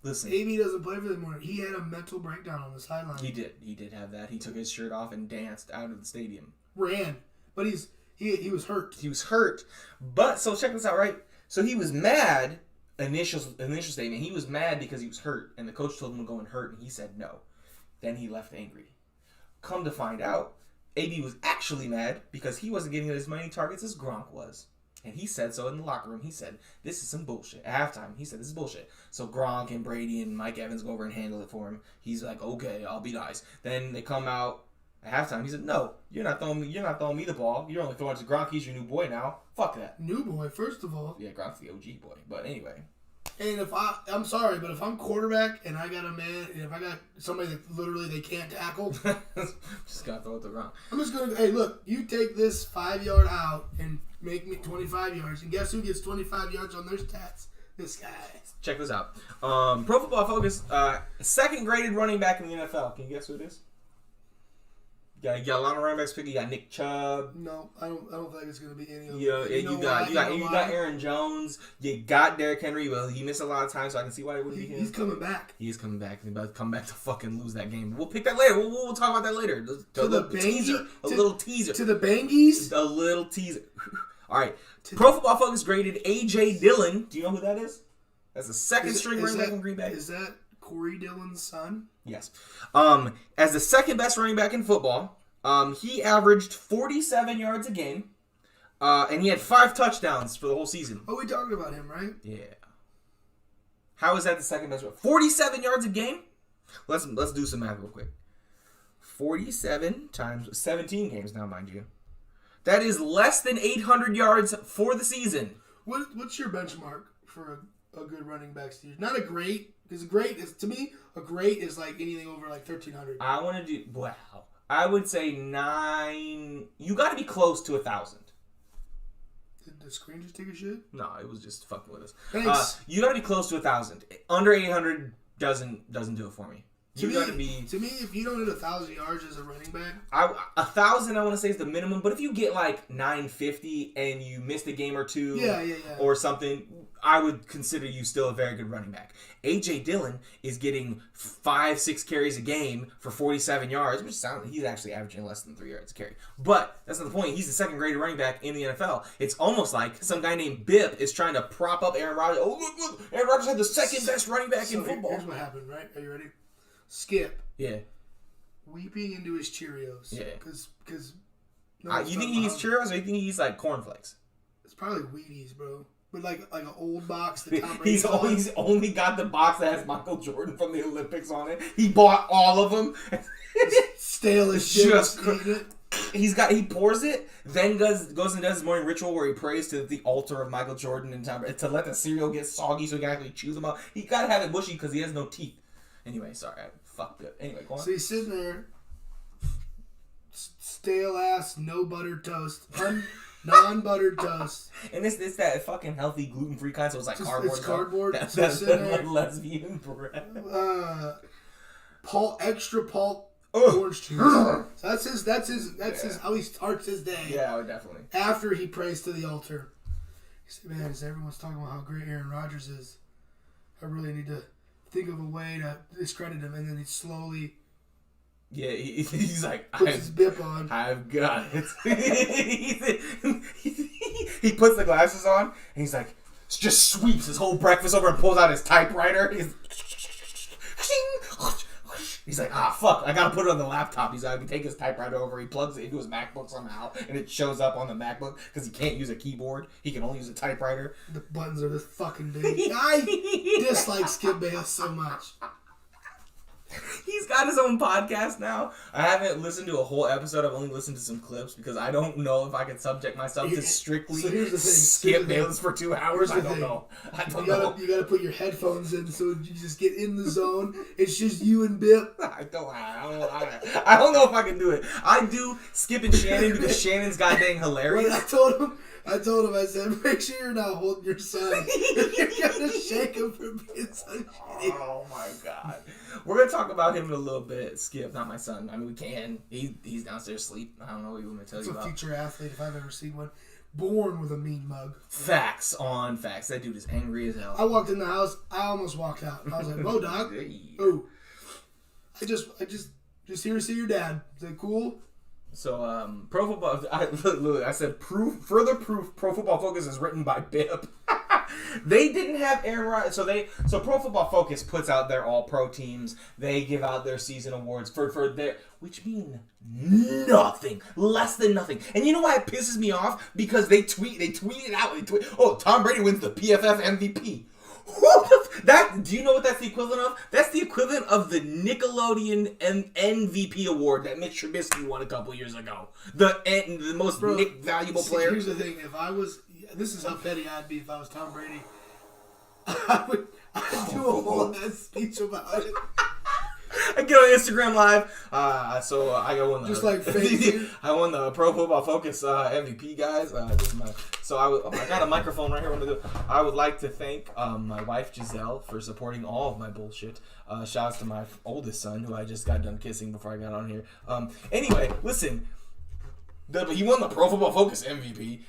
Listen. AB doesn't play for them anymore. He had a mental breakdown on the sideline. He did have that. He took his shirt off and danced out of the stadium. Ran. But he was hurt. He was hurt. But, so check this out, right? So he was mad. Initial statement. He was mad because he was hurt. And the coach told him to go and hurt. And he said no. Then he left angry. Come to find out, AB was actually mad because he wasn't getting as many targets as Gronk was. And he said so in the locker room. He said, this is some bullshit. At halftime, he said, this is bullshit. So Gronk and Brady and Mike Evans go over and handle it for him. He's like, okay, I'll be nice. Then they come out at halftime. He said, no, you're not throwing me the ball. You're only throwing it to Gronk. He's your new boy now. Fuck that. New boy, first of all. Yeah, Gronk's the OG boy. But anyway. And I'm sorry, but if I'm quarterback and I got a man, and if I got somebody that literally they can't tackle, just gotta throw it to Gronk. I'm just gonna, hey, look, you take this 5-yard out and make me 25 yards, and guess who gets 25 yards on their stats? This guy. Check this out. Pro Football Focus, second graded running back in the NFL. Can you guess who it is? You got a lot of running backs picked. You got Nick Chubb. No, I don't think it's gonna be any of them. You got Aaron Jones. You got Derrick Henry. Well, he missed a lot of time, so I can see why it wouldn't be him. He's coming back. He is coming back. He's about to come back to fucking lose that game. We'll pick that later. We'll talk about that later. A little teaser. To the Bangies. A little teaser. All right. Pro Football Focus graded A.J. Dillon. Do you know who that is? That's the second string running back in Green Bay. Is that Corey Dillon's son? Yes. As the second best running back in football, he averaged 47 yards a game, and he had 5 touchdowns for the whole season. Oh, we talked about him, right? Yeah. How is that the second best? 47 yards a game? Let's do some math real quick. 47 times 17 games now, mind you. That is less than 800 yards for the season. What's your benchmark for a good running back season? Not a great, because a great is, to me, a great is like anything over like 1,300. I want to do, wow. I would say 9. You got to be close to 1,000. Did the screen just take a shit? No, it was just fucking with us. Thanks. You got to be close to 1,000. Under 800, doesn't do it for me. To me, if you don't hit 1,000 yards as a running back, 1,000 I want to say is the minimum. But if you get like 950 and you missed a game or two, or something, I would consider you still a very good running back. AJ Dillon is getting 5-6 carries a game for 47 yards, which sounds he's actually averaging less than 3 yards a carry. But that's not the point. He's the second graded running back in the NFL. It's almost like some guy named Bip is trying to prop up Aaron Rodgers. Oh look! Aaron Rodgers had the second best running back in football. Here's what happened, right? Are you ready? Skip. Yeah. Weeping into his Cheerios. Yeah. Because. You think he eats Cheerios or you think he eats like cornflakes? It's probably Wheaties, bro. But like an old box. That he's only got the box that has Michael Jordan from the Olympics on it. He bought all of them. Stale as shit. He pours it, then goes and does his morning ritual where he prays to the altar of Michael Jordan and to let the cereal get soggy so he can actually chew them out. He gotta have it mushy because he has no teeth. Anyway, sorry, I fucked it. Anyway, go on. So he's sitting there, stale ass, no buttered toast, non-buttered toast, and it's that fucking healthy gluten free kind, so it's like cardboard. It's cardboard. That's like lesbian bread. Extra pulp orange juice. So that's his how he starts his day. Yeah, definitely. After he prays to the altar, he said, "Man, as everyone's talking about how great Aaron Rodgers is, I really need to think of a way to discredit him." And then he slowly, he's like, puts his bip on. I've got it. He puts the glasses on and he's like, just sweeps his whole breakfast over and pulls out his typewriter. He's like, fuck, I gotta put it on the laptop. He's like, he take his typewriter over, he plugs it into his MacBook somehow, and it shows up on the MacBook because he can't use a keyboard. He can only use a typewriter. The buttons are this fucking big. I dislike Skip Bayless so much. He's got his own podcast now. I haven't listened to a whole episode. I've only listened to some clips because I don't know if I can subject myself to strictly Skip Bayless for 2 hours. I don't know. You gotta put your headphones in so you just get in the zone. It's just you and Bip. I don't know if I can do it. I do Skip and Shannon because Shannon's goddamn hilarious. I told him, I said, make sure you're not holding your son. You're gonna shake him for being so shitty. Oh my god. We're gonna talk about him in a little bit. Skip, not my son. I mean, we can. He's downstairs asleep. I don't know what you want me to tell you about. He's a future athlete if I've ever seen one. Born with a mean mug. Facts on facts. That dude is angry as hell. I walked in the house. I almost walked out. I was like, "Whoa, dog." Oh, I just here to see your dad. Is that cool? So, Pro Football. I said further proof. Pro Football Focus is written by Bip. They didn't have Aaron Rodgers. So Pro Football Focus puts out their All-Pro teams. They give out their season awards for their, which mean nothing, less than nothing. And you know why it pisses me off? Because they tweet it out. Oh, Tom Brady wins the PFF MVP. Do you know what that's the equivalent of? That's the equivalent of the Nickelodeon MVP award that Mitch Trubisky won a couple years ago. The most valuable player. Here's the thing: this is how petty I'd be if I was Tom Brady. I'd do a whole ass speech about it. I get on Instagram Live, so I got one. Just like fake. I won the Pro Football Focus MVP, guys. I got a microphone right here. I would like to thank my wife Giselle for supporting all of my bullshit. Shouts to my oldest son, who I just got done kissing before I got on here. Anyway, listen. He won the Pro Football Focus MVP.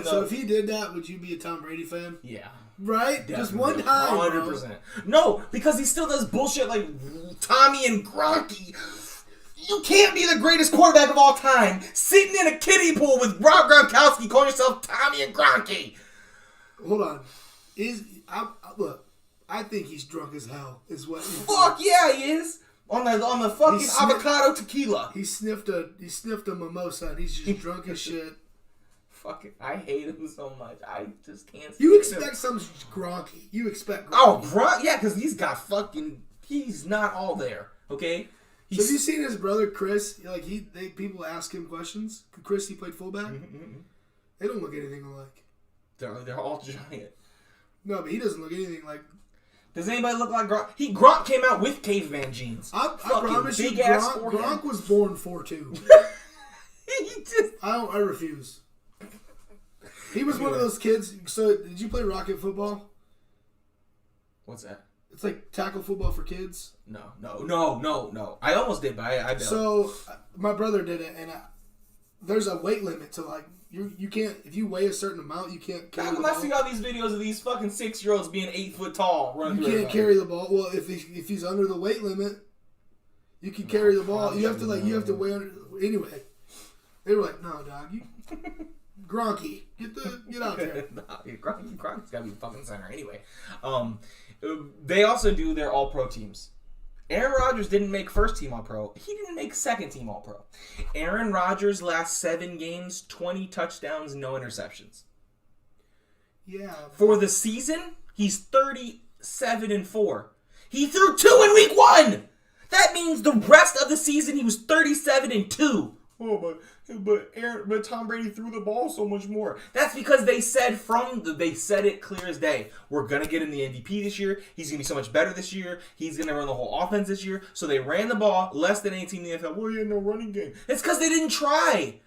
So if he did that, would you be a Tom Brady fan? Yeah. Right? Definitely. Just one time. 100%. No, because he still does bullshit like Tommy and Gronky. You can't be the greatest quarterback of all time sitting in a kiddie pool with Rob Gronkowski calling yourself Tommy and Gronky. Hold on. Look, I think he's drunk as hell. Is what? Fuck yeah, he is. On the fucking avocado tequila. He sniffed a mimosa and he's just drunk as shit. Fucking, I hate him so much. I just can't. You expect some Gronky. You expect Gronky. Oh, Gronk? Yeah, because he's not all there. Okay. So have you seen his brother Chris? Like people ask him questions. Chris, he played fullback. Mm-hmm. They don't look anything alike. They're all giant. No, but he doesn't look anything like. Does anybody look like Gronk? Gronk came out with caveman jeans. I promise you, Gronk was born 4'2". I refuse. He was one of those kids. So, did you play Rocket Football? What's that? It's like tackle football for kids. No. I almost did, but I don't. So my brother did it, and there's a weight limit to like you can't, if you weigh a certain amount, you can't carry the I ball. see all these videos of these fucking 6-year-olds being 8 foot tall running. You can't carry the ball. Well, if he's under the weight limit, you can carry the ball. You have to weigh under. Anyway, they were like, "No, dog, you Gronky, get out there." Gronky's gotta be the fucking center anyway. They also do their All-Pro teams. Aaron Rodgers didn't make first team All-Pro. He didn't make second team All-Pro. Aaron Rodgers last 7 games, 20 touchdowns, no interceptions. Yeah. For the season, he's 37-4. He threw 2 in week 1. That means the rest of the season he was 37-2. Oh, but Tom Brady threw the ball so much more. That's because they said it clear as day. We're gonna get him the MVP this year. He's gonna be so much better this year. He's gonna run the whole offense this year. So they ran the ball less than any team in the NFL. Well, he had no running game. It's because they didn't try.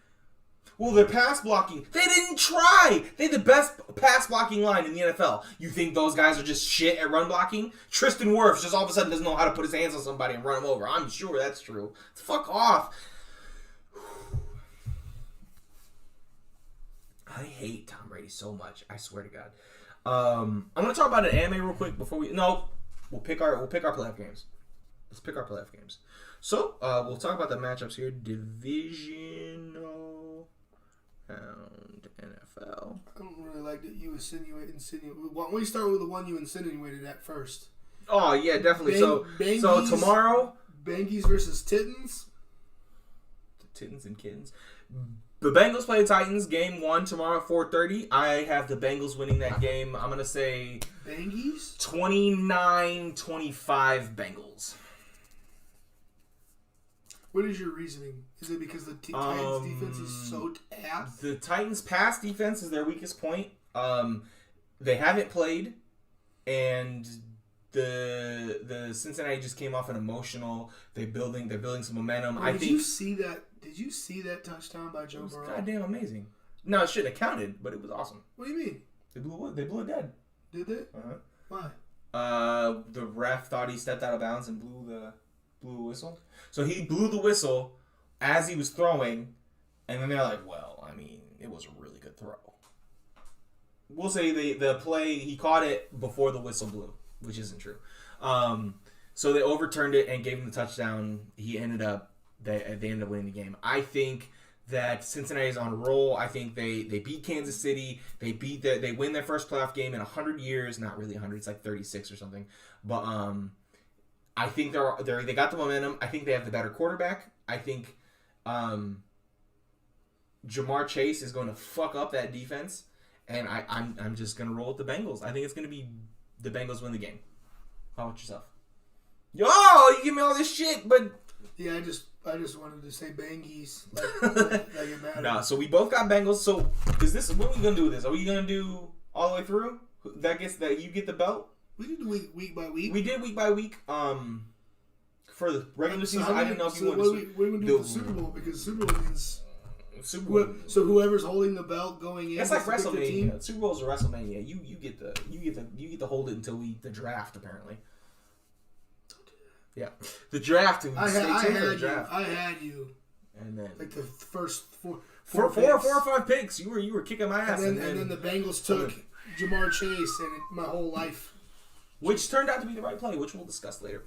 Well, they're pass blocking. They didn't try. They had the best pass blocking line in the NFL. You think those guys are just shit at run blocking? Tristan Wirfs just all of a sudden doesn't know how to put his hands on somebody and run them over. I'm sure that's true. Fuck off. I hate Tom Brady so much. I swear to God. I'm gonna talk about an anime real quick before we'll pick our playoff games. Let's pick our playoff games. So we'll talk about the matchups here. Divisional round NFL. I don't really like that you insinuate. Why don't we start with the one you insinuated at first? Oh yeah, definitely. So tomorrow, Bangies versus Titans. The Titans and Kittens. The Bengals play the Titans, game 1 tomorrow at 4:30. I have the Bengals winning that game. I'm going to say Bangies? 29-25 Bengals. What is your reasoning? Is it because the Titans defense is so ass? The Titans' pass defense is their weakest point. They haven't played, and the Cincinnati just came off an emotional. They're building some momentum. Did you see that? Did you see that touchdown by Joe Burrow? Goddamn amazing. No, it shouldn't have counted, but it was awesome. What do you mean? They blew it dead. Did they? Uh-huh. Why? The ref thought he stepped out of bounds and blew the whistle. So he blew the whistle as he was throwing, and then they're like, "Well, I mean, it was a really good throw." We'll say the play, he caught it before the whistle blew, which isn't true. So they overturned it and gave him the touchdown. They ended up winning the game. I think that Cincinnati's on a roll. I think they beat Kansas City. They win their first playoff game in 100 years. Not really 100. It's like 36 or something. But I think they got the momentum. I think they have the better quarterback. I think Jamar Chase is going to fuck up that defense, and I'm just going to roll with the Bengals. I think it's going to be the Bengals win the game. How about yourself? Yo, you give me all this shit, but yeah, I just wanted to say Bangies. Like it matters. Nah, so we both got Bengals. So what are we gonna do with this? Are we gonna do all the way through? That you get the belt. We did week by week. We did week by week. For the regular season, I didn't know if you wanted to. What are we gonna do with the Super Bowl? Because Super Bowl means Super Bowl. So whoever's holding the belt going in. That's like WrestleMania. Super Bowl is a WrestleMania. You get to hold it until the draft apparently. Yeah, the draft. I had you. And then like the first four or 5 picks. You were kicking my ass. And then the Bengals took Jamar Chase, and my whole life, which turned out to be the right play, which we'll discuss later.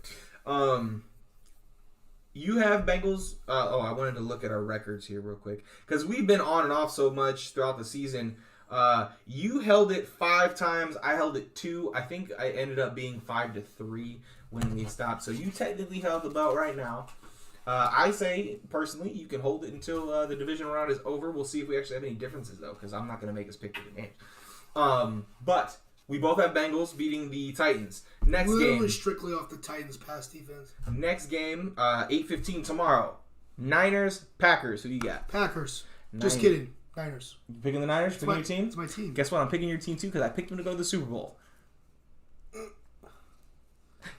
You have Bengals. I wanted to look at our records here real quick because we've been on and off so much throughout the season. You held it 5 times. I held it 2. I think I ended up being 5-3 when we stopped. So you technically held the belt right now. I say, personally, you can hold it until the division round is over. We'll see if we actually have any differences, though, because I'm not going to make us pick the games. But we both have Bengals beating the Titans. Literally game. Strictly off the Titans' pass defense. Next game, 8:15 tomorrow. Niners, Packers. Who do you got? Packers. Just kidding. Niners. You picking the Niners? Picking your team? It's my team. Guess what? I'm picking your team, too, because I picked them to go to the Super Bowl.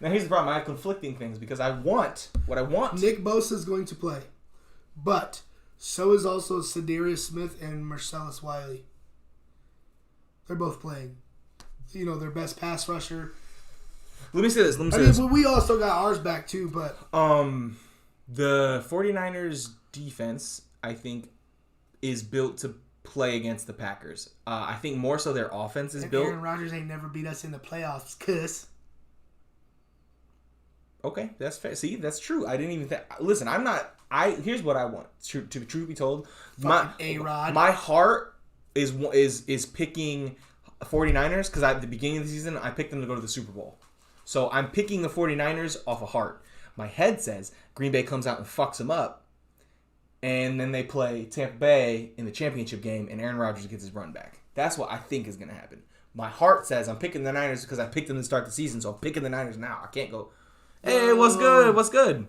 Now, here's the problem. I have conflicting things because I want what I want. Nick Bosa is going to play. But so is also Sedarius Smith and Marcellus Wiley. They're both playing. You know, their best pass rusher. Let me say this. Well, we also got ours back too, but the 49ers defense, I think, is built to play against the Packers. I think more so their offense is built. Aaron Rodgers ain't never beat us in the playoffs, cuz. Okay, that's fair. See, that's true. I didn't even think. Listen, I'm not. Here's what I want. To truth be told, my heart is picking 49ers because at the beginning of the season I picked them to go to the Super Bowl. So I'm picking the 49ers off of heart. My head says Green Bay comes out and fucks them up, and then they play Tampa Bay in the championship game, and Aaron Rodgers gets his run back. That's what I think is going to happen. My heart says I'm picking the Niners because I picked them to start the season, so I'm picking the Niners now. I can't go, hey, what's good? What's good?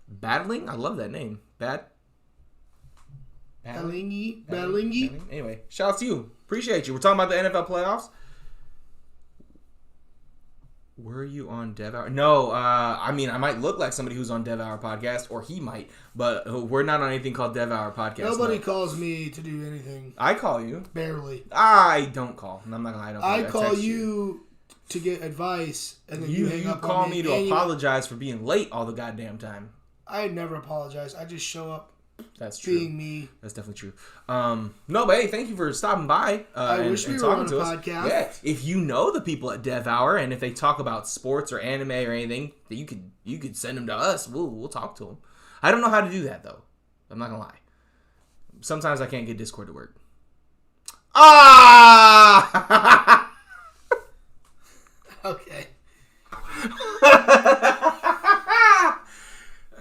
Battling? I love that name. Battling. Anyway, shout out to you. Appreciate you. We're talking about the NFL playoffs. Were you on Dev Hour? No, I mean, I might look like somebody who's on Dev Hour podcast, or he might, but we're not on anything called Dev Hour podcast. Nobody calls me to do anything. I call you. Barely. I don't call. I'm not gonna lie. I call you to get advice, and then you hang up call on me to apologize for being late all the goddamn time. I never apologize. I just show up. That's true. Being me. That's definitely true. No, but hey, thank you for stopping by. I wish we were on a podcast. Yeah, if you know the people at Dev Hour, and if they talk about sports or anime or anything, you could send them to us. We'll talk to them. I don't know how to do that though. I'm not gonna lie. Sometimes I can't get Discord to work. Ah. Okay.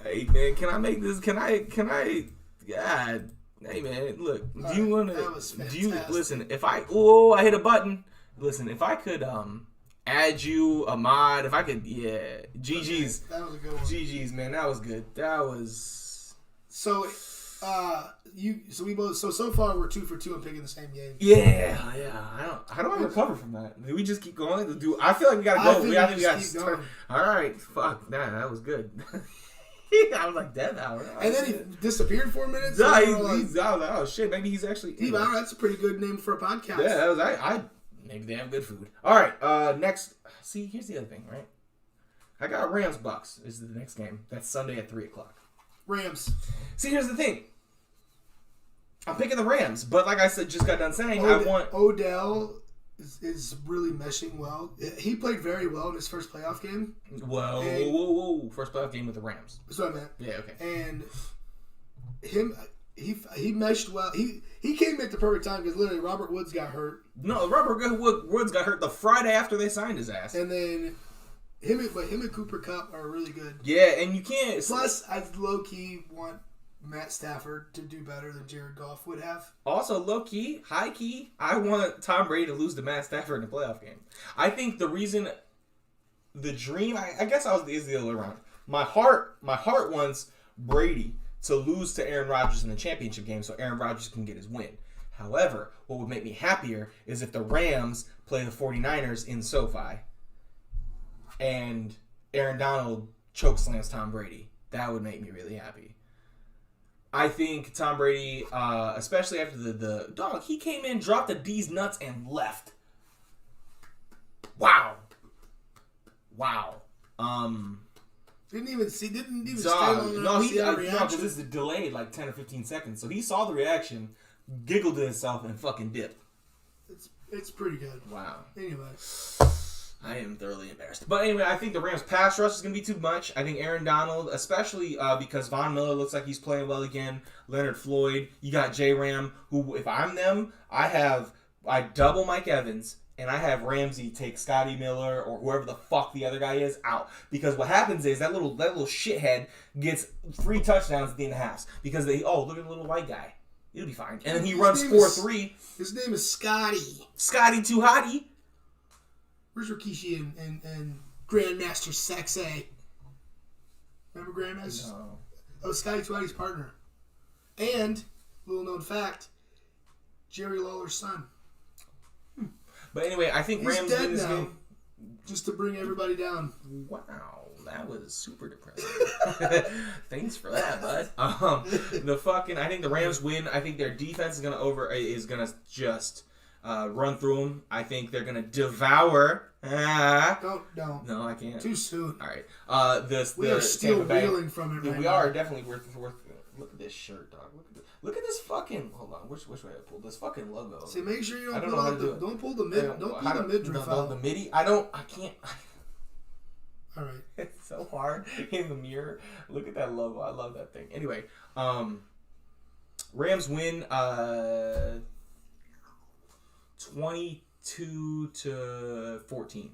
Hey man, can I make this? Can I? God, hey man, look. Do you want to? Do you listen? If I hit a button. Listen, if I could add you a mod, if I could, yeah. GG's. That was a good one. GG's, man, that was good. That was. So, so far we're 2 for 2 and picking the same game. Yeah. How do I recover from that? Do we just keep going? I feel like we gotta go. I think we gotta keep going. All right, fuck, that was good. I was like, Dev Hour. And then he disappeared for a minute. So I was like, oh shit, maybe he's actually. Dev Hour, that's a pretty good name for a podcast. Yeah, that was maybe they have good food. All right, next. See, here's the other thing, right? I got Rams Bucks. This is the next game. That's Sunday at 3:00. Rams. See, here's the thing. I'm picking the Rams, but like I said, just got done saying, I want Odell is really meshing well. He played very well in his first playoff game. Whoa. First playoff game with the Rams. That's what I meant. Yeah, okay. And he meshed well. He came at the perfect time because literally Robert Woods got hurt. No, Robert Woods got hurt the Friday after they signed his ass. And then him and Cooper Kupp are really good. Yeah, and you can't. Plus, I low-key want Matt Stafford to do better than Jared Goff would have. Also, low-key, high-key, I want Tom Brady to lose to Matt Stafford in the playoff game. I think the reason, the dream, I guess is the other way around. My heart wants Brady to lose to Aaron Rodgers in the championship game so Aaron Rodgers can get his win. However, what would make me happier is if the Rams play the 49ers in SoFi and Aaron Donald chokeslams Tom Brady. That would make me really happy. I think Tom Brady, especially after the dog, he came in, dropped the D's nuts, and left. Wow. Didn't even stay long enough to see our reaction. No, because this is delayed like 10 or 15 seconds. So he saw the reaction, giggled to himself, and fucking dipped. It's pretty good. Wow. Anyway. I am thoroughly embarrassed. But anyway, I think the Rams' pass rush is going to be too much. I think Aaron Donald, especially because Von Miller looks like he's playing well again. Leonard Floyd. You got J-Ram, who, if I'm them, I double Mike Evans, and I have Ramsey take Scotty Miller or whoever the fuck the other guy is out. Because what happens is that little shithead gets 3 touchdowns at the end of halves. Because look at the little white guy. It'll be fine. And then he runs 4-3. His name is Scotty. Scotty Too Hottie. Where's Rikishi and Grandmaster Sexay? Remember Grandmaster? No. Oh, Scotty Too Hottie's partner. And, little known fact, Jerry Lawler's son. But anyway, I think Rams win this game. Just to bring everybody down. Wow, that was super depressing. Thanks for that, bud. I think the Rams win. I think their defense is gonna just run through them. I think they're gonna devour. Don't. No, I can't. Too soon. All right. We are still reeling from it. Yeah, right we now. are definitely worth. Look at this shirt, dog. Look at this fucking. Hold on. Which way I pull this fucking logo? See, make sure you I don't don't pull know how out to do the. it. Don't pull the mid. Don't pull the midriff out. The midi. I can't. All right. It's so hard in the mirror. Look at that logo. I love that thing. Anyway, Rams win 22-14.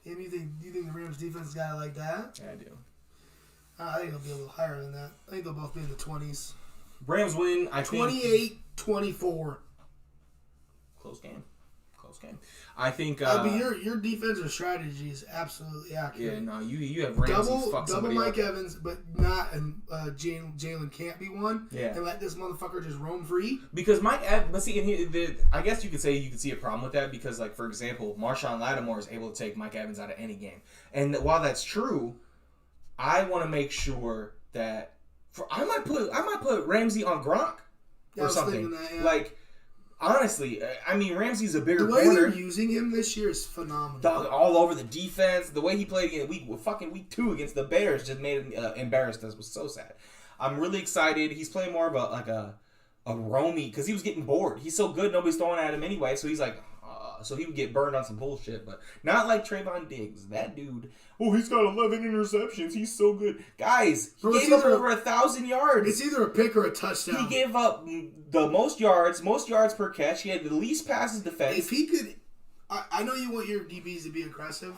And you think the Rams defense got it like that? Yeah, I do. I think it'll be a little higher than that. I think they'll both be in the 20s. Rams win, I think. 28-24. Close game. I think. But your defensive strategy is absolutely accurate. Yeah, no, you have Ramsey double Mike Evans, but not and Jalen can't be one. Yeah, and let this motherfucker just roam free. Because Mike Evans, but see, I guess you could see a problem with that because, like, for example, Marshawn Lattimore is able to take Mike Evans out of any game, and while that's true, I want to make sure that I might put Ramsey on Gronk or something like. Honestly, I mean, Ramsey's a bigger corner. The way they're using him this year is phenomenal. Dog, all over the defense. The way he played in week 2 against the Bears just made him embarrassed us. It was so sad. I'm really excited. He's playing more of a roamy because he was getting bored. He's so good, nobody's throwing at him anyway. So he's like, so he would get burned on some bullshit. But not like Trayvon Diggs. That dude, he's got 11 interceptions. He's so good. Guys, he gave up over 1,000 yards. It's either a pick or a touchdown. He gave up the most yards per catch. He had the least passes defense. If he could, I know you want your DBs to be aggressive,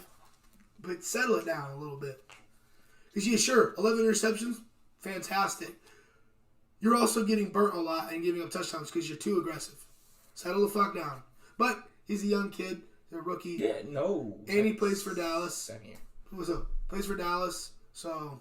but settle it down a little bit. Because sure, 11 interceptions, fantastic. You're also getting burnt a lot and giving up touchdowns because you're too aggressive. Settle the fuck down. But he's a young kid, he's a rookie. Yeah, no. And he plays for Dallas. Second year. What's up? Plays for Dallas, so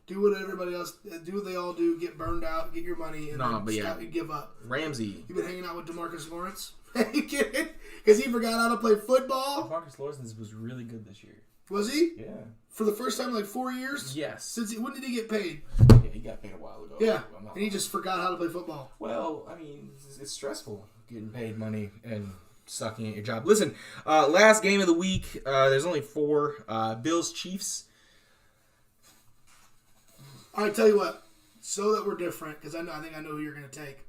do what everybody else do. What they all do: get burned out, get your money, and and give up. Ramsey. You been hanging out with DeMarcus Lawrence? You kidding? Because he forgot how to play football. DeMarcus Lawrence was really good this year. Was he? Yeah. For the first time in like 4 years. Yes. When did he get paid? Yeah, he got paid a while ago. Yeah, and he just forgot how to play football. Well, I mean, it's stressful getting paid money and sucking at your job. Listen, last game of the week. There's only 4. Bills Chiefs. All right, tell you what. So that we're different, because I think I know who you're going to take.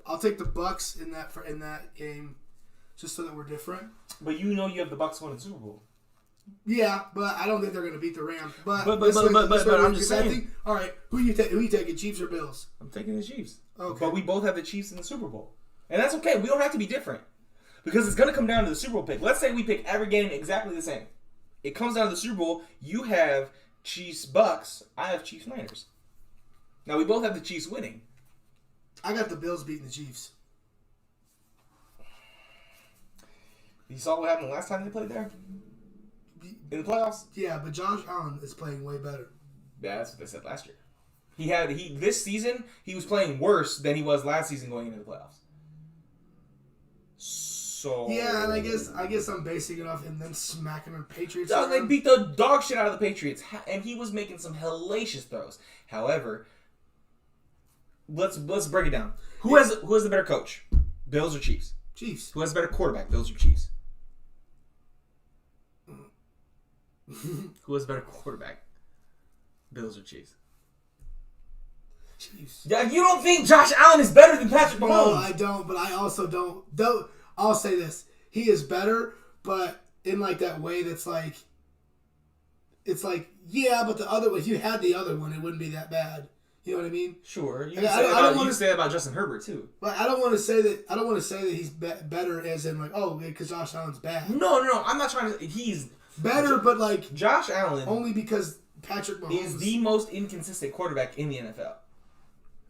I'll take the Bucks in that game, just so that we're different. But you know you have the Bucks winning the Super Bowl. Yeah, but I don't think they're going to beat the Rams. But I'm just saying. I think, all right, who you taking, Chiefs or Bills? I'm taking the Chiefs. Okay. But we both have the Chiefs in the Super Bowl, and that's okay. We don't have to be different because it's going to come down to the Super Bowl pick. Let's say we pick every game exactly the same. It comes down to the Super Bowl. You have Chiefs Bucks. I have Chiefs Niners. Now we both have the Chiefs winning. I got the Bills beating the Chiefs. You saw what happened last time they played there? In the playoffs? Yeah, but Josh Allen is playing way better. Yeah, that's what they said last year. This season he was playing worse than he was last season going into the playoffs. So yeah, and I guess I'm basing it off him then smacking the Patriots. They beat the dog shit out of the Patriots, and he was making some hellacious throws. However, let's break it down. Who has the better coach? Bills or Chiefs? Chiefs. Who has the better quarterback? Bills or Chiefs? Who has a better quarterback? Bills or Chiefs? Chiefs. Yeah, you don't think Josh Allen is better than Patrick Mahomes? No, I don't, but I also don't. Though I'll say this. He is better, but in like that way that's like it's like, yeah, but the other one, if you had the other one, it wouldn't be that bad. You know what I mean? Sure. You can say that about Justin Herbert too. But I don't want to say that. I don't want to say that he's better as in like, because Josh Allen's bad. No. I'm not trying to. He's better, but like Josh Allen only because Patrick Mahomes is the most inconsistent quarterback in the NFL.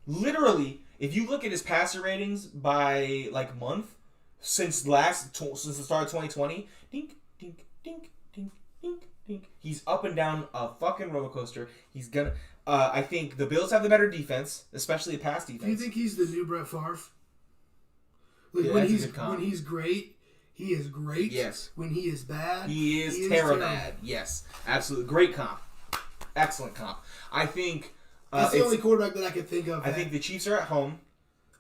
Literally, if you look at his passer ratings by like month since the start of 2020, dink, dink, dink, dink, dink, dink. He's up and down a fucking roller coaster. He's gonna. I think the Bills have the better defense, especially the pass defense. Do you think he's the new Brett Favre? Like yeah, when he's great, he is great. Yes. When he is bad, he is terrible. Yes, absolutely. Great comp. Excellent comp. I think that's the only quarterback that I could think of. I think the Chiefs are at home.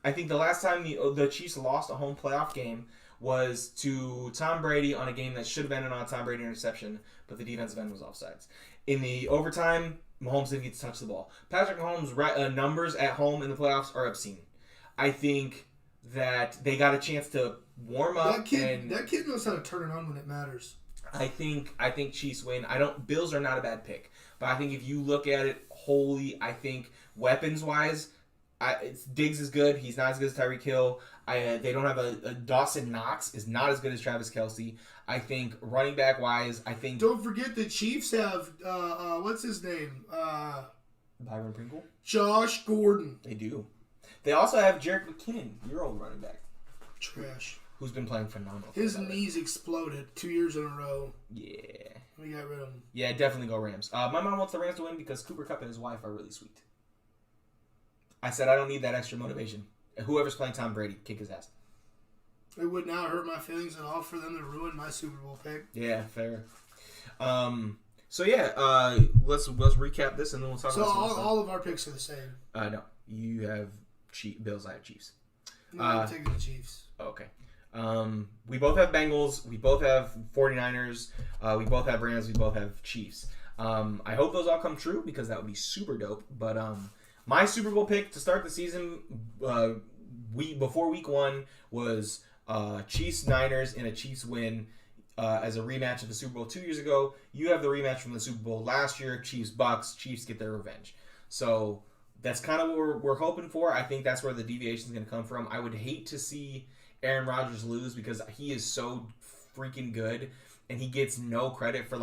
I think the last time the Chiefs lost a home playoff game was to Tom Brady on a game that should have ended on a Tom Brady interception, but the defensive end was offsides. In the overtime, Mahomes didn't get to touch the ball. Patrick Mahomes' numbers at home in the playoffs are obscene. I think that they got a chance to warm up. That kid knows how to turn it on when it matters. I think Chiefs win. Bills are not a bad pick, but I think if you look at it wholly, I think weapons wise, Diggs is good. He's not as good as Tyreek Hill. They don't have a Dawson Knox is not as good as Travis Kelce. I think running back wise, don't forget the Chiefs have what's his name? Byron Pringle, Josh Gordon. They do. They also have Jerick McKinnon, your old running back. Trash. Who's been playing phenomenal. His knees exploded 2 years in a row. Yeah. We got rid of him. Yeah, definitely go Rams. My mom wants the Rams to win because Cooper Kupp and his wife are really sweet. I said I don't need that extra motivation. Whoever's playing Tom Brady, kick his ass. It would not hurt my feelings at all for them to ruin my Super Bowl pick. Yeah, fair. So yeah, let's recap this and then we'll talk about some all of our picks are the same. No, you have Bills. I have Chiefs. No, I'm taking the Chiefs. Okay. We both have Bengals. We both have 49ers. We both have Rams. We both have Chiefs. I hope those all come true because that would be super dope. But my Super Bowl pick to start the season, before week 1 was Chiefs Niners in a Chiefs win as a rematch of the Super Bowl 2 years ago. You have the rematch from the Super Bowl last year. Chiefs Bucks. Chiefs get their revenge. So that's kind of what we're hoping for. I think that's where the deviation is going to come from. I would hate to see Aaron Rodgers lose because he is so freaking good and he gets no credit for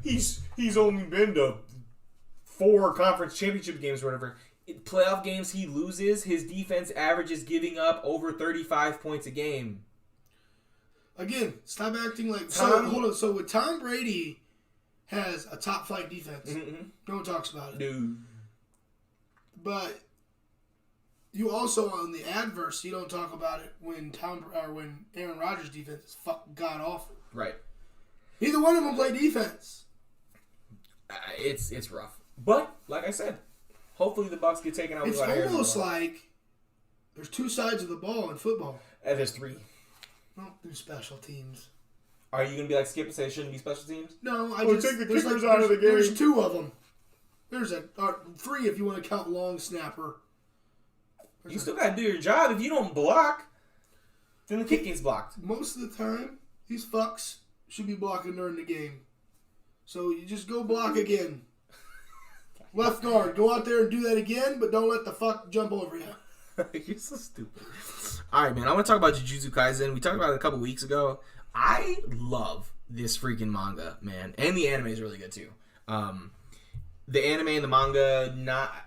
he's only been to 4 conference championship games or whatever. Playoff games he loses, his defense averages giving up over 35 points a game. Again, stop acting like hold on. So with Tom Brady has a top flight defense. Mm-hmm. No one talks about it. Dude. But you also on the adverse, you don't talk about it when Aaron Rodgers' defense is fucking god awful. Right. Neither one of them play defense. It's rough, but like I said, hopefully the Bucks get taken out. It's almost like there's 2 sides of the ball in football. There's 3. Well, there's special teams. Are you gonna be like Skip and say it shouldn't be special teams? No, take the kickers out of the game. There's 2 of them. There's 3 if you want to count long snapper. You still gotta do your job. If you don't block, then the kick gets blocked. Most of the time, these fucks should be blocking during the game. So you just go block again. Left guard, go out there and do that again, but don't let the fuck jump over you. You're so stupid. All right, man. I want to talk about Jujutsu Kaisen. We talked about it a couple weeks ago. I love this freaking manga, man, and the anime is really good too. The anime and the manga,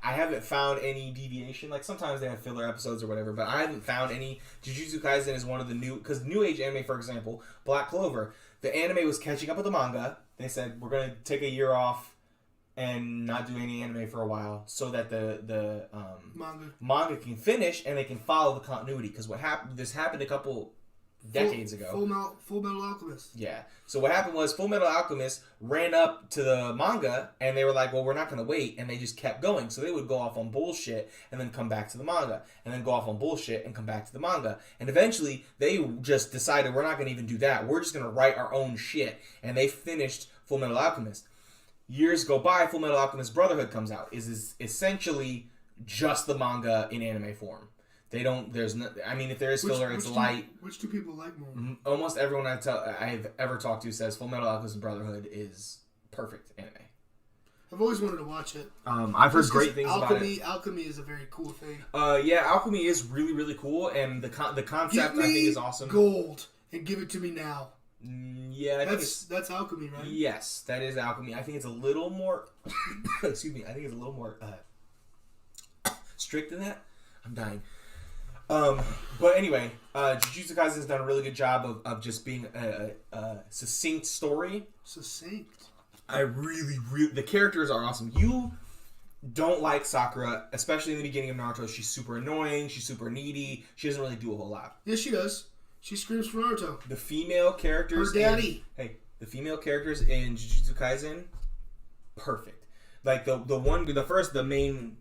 I haven't found any deviation. Like, sometimes they have filler episodes or whatever, but I haven't found any. Jujutsu Kaisen is one of the because New Age anime, for example, Black Clover, the anime was catching up with the manga. They said, we're going to take a year off and not do any anime for a while so that the manga can finish and they can follow the continuity. Because this happened a couple decades ago. Full Metal Alchemist. Yeah. So what happened was Full Metal Alchemist ran up to the manga and they were like, well, we're not going to wait. And they just kept going. So they would go off on bullshit and then come back to the manga. And then go off on bullshit and come back to the manga. And eventually they just decided we're not going to even do that. We're just going to write our own shit. And they finished Full Metal Alchemist. Years go by, Full Metal Alchemist Brotherhood comes out. Is essentially just the manga in anime form. They don't. There's no. I mean, if there is filler, it's light. Which do people like more? Almost everyone I've ever talked to says Full Metal Alchemist Brotherhood is perfect anime. I've always wanted to watch it. I've heard great things about it. Alchemy is a very cool thing. Yeah, alchemy is really, really cool, and the concept I think is awesome. Gold and give it to me now. Yeah, that's alchemy, right? Yes, that is alchemy. I think it's a little more. Excuse me. I think it's a little more strict than that. I'm dying. But anyway, Jujutsu Kaisen has done a really good job of just being a succinct story. Succinct. I really, the characters are awesome. You don't like Sakura, especially in the beginning of Naruto. She's super annoying. She's super needy. She doesn't really do a whole lot. Yes, she does. She screams for Naruto. The female characters. Her daddy. The female characters in Jujutsu Kaisen, perfect. Like the main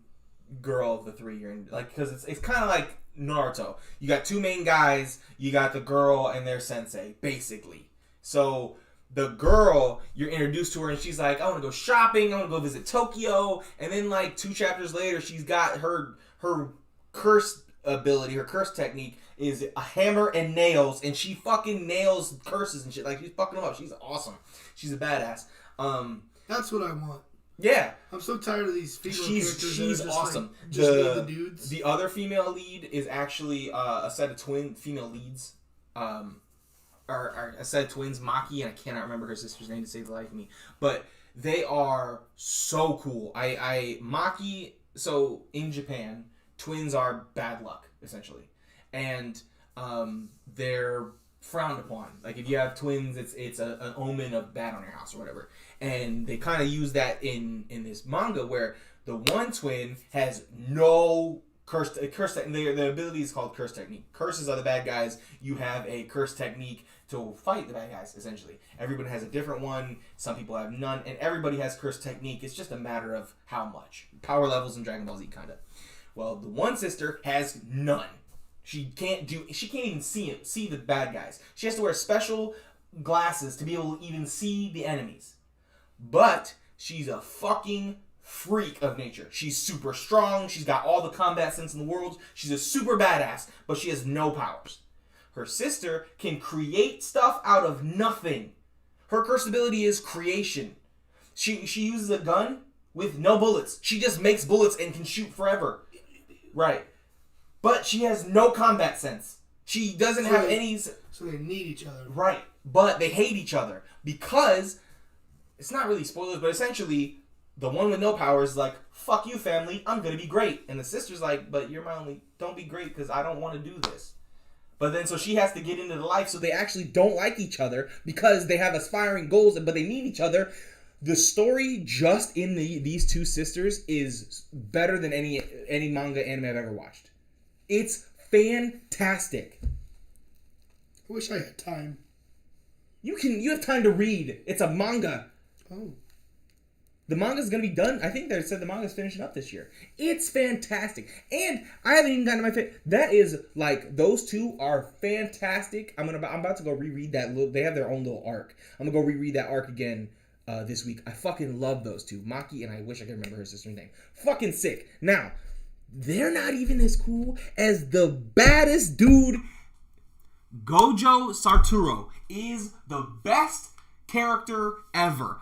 girl of the three you're in, like, because it's kind of like Naruto. You got two main guys, you got the girl and their sensei, basically. So the girl, you're introduced to her and she's like, I want to go shopping, I want to go visit Tokyo, and then like 2 chapters later she's got her curse ability, her curse technique is a hammer and nails, and she fucking nails curses and shit. Like, she's fucking them up. She's awesome. She's a badass. That's what I want. Yeah. I'm so tired of these female characters. She's just awesome. Like, just the dudes. The other female lead is actually a set of twin female leads. Are a set of twins, Maki, and I cannot remember her sister's name to save the life of me. But they are so cool. Maki, so in Japan, twins are bad luck, essentially. And they're frowned upon. Like, if you have twins, it's an omen of bad on your house or whatever. And they kind of use that in this manga, where the one twin has no curse their ability is called curse technique. Curses are the bad guys. You have a curse technique to fight the bad guys, essentially. Everybody has a different one. Some people have none, and everybody has curse technique. It's just a matter of how much. Power levels in Dragon Ball Z, kind of. Well, the one sister has none. She can't even see the bad guys. She has to wear special glasses to be able to even see the enemies. But she's a fucking freak of nature. She's super strong. She's got all the combat sense in the world. She's a super badass, but she has no powers. Her sister can create stuff out of nothing. Her curse ability is creation. She uses a gun with no bullets. She just makes bullets and can shoot forever. Right. But she has no combat sense. She doesn't have any... So they need each other. Right. But they hate each other. Because... It's not really spoilers, but essentially... The one with no powers is like, fuck you, family. I'm going to be great. And the sister's like, but you're my only... Don't be great because I don't want to do this. But then so she has to get into the life. So they actually don't like each other. Because they have aspiring goals, but they need each other. The story just in these two sisters is better than any manga anime I've ever watched. It's fantastic. I wish I had time. You have time to read. It's a manga. Oh. The manga's gonna be done. I think they said the manga's finishing up this year. It's fantastic. And I haven't even gotten to my favorite. That is, like, those two are fantastic. I'm about to go reread that they have their own little arc. I'm gonna go reread that arc again this week. I fucking love those two. Maki, and I wish I could remember her sister's name. Fucking sick. Now, they're not even as cool as the baddest dude. Gojo Sarturo is the best character ever.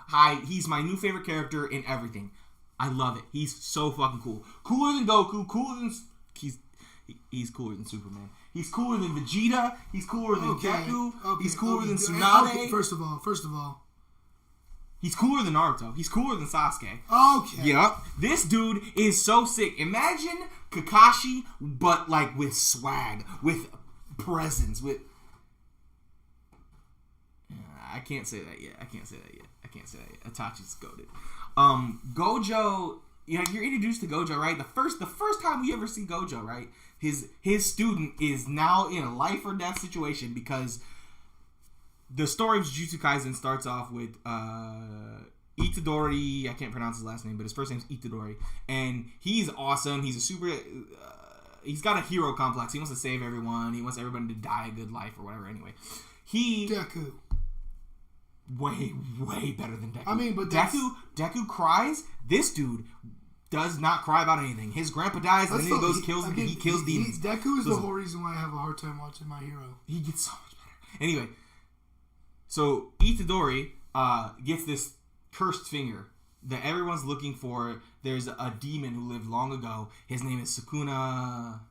He's my new favorite character in everything. I love it. He's so fucking cool. Cooler than Goku. He's cooler than Superman. He's cooler than Vegeta. He's cooler than Deku. He's cooler than Tsunade. Okay, first of all. He's cooler than Naruto. He's cooler than Sasuke. Okay. Yep. This dude is so sick. Imagine Kakashi, but like with swag, with presence, with... I can't say that yet. Itachi's goated. Gojo, you're introduced to Gojo, right? The first time we ever see Gojo, right? His student is now in a life or death situation because the story of Jujutsu Kaisen starts off with Itadori. I can't pronounce his last name, but his first name's Itadori, and he's awesome. He's a super. He's got a hero complex. He wants to save everyone. He wants everybody to die a good life or whatever. Anyway, Deku. Way better than Deku. I mean, but Deku cries. This dude does not cry about anything. His grandpa dies, and then he goes he kills demons. Deku is the whole reason why I have a hard time watching My Hero. He gets so much better. Anyway, so Itadori gets this cursed finger that everyone's looking for. There's a demon who lived long ago. His name is Sukuna.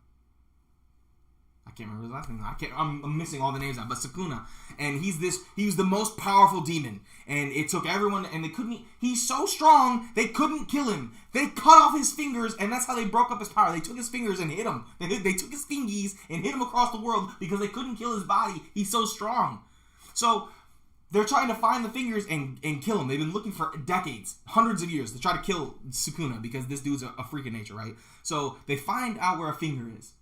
I can't remember his last name. I'm missing all the names out, but Sukuna. And he was the most powerful demon. And it took everyone, and they couldn't, he's so strong, they couldn't kill him. They cut off his fingers, and that's how they broke up his power. They took his fingers and hit him. They took his fingies and hit him across the world because they couldn't kill his body. He's so strong. So, they're trying to find the fingers and kill him. They've been looking for decades, hundreds of years to try to kill Sukuna because this dude's a freak of nature, right? So, they find out where a finger is.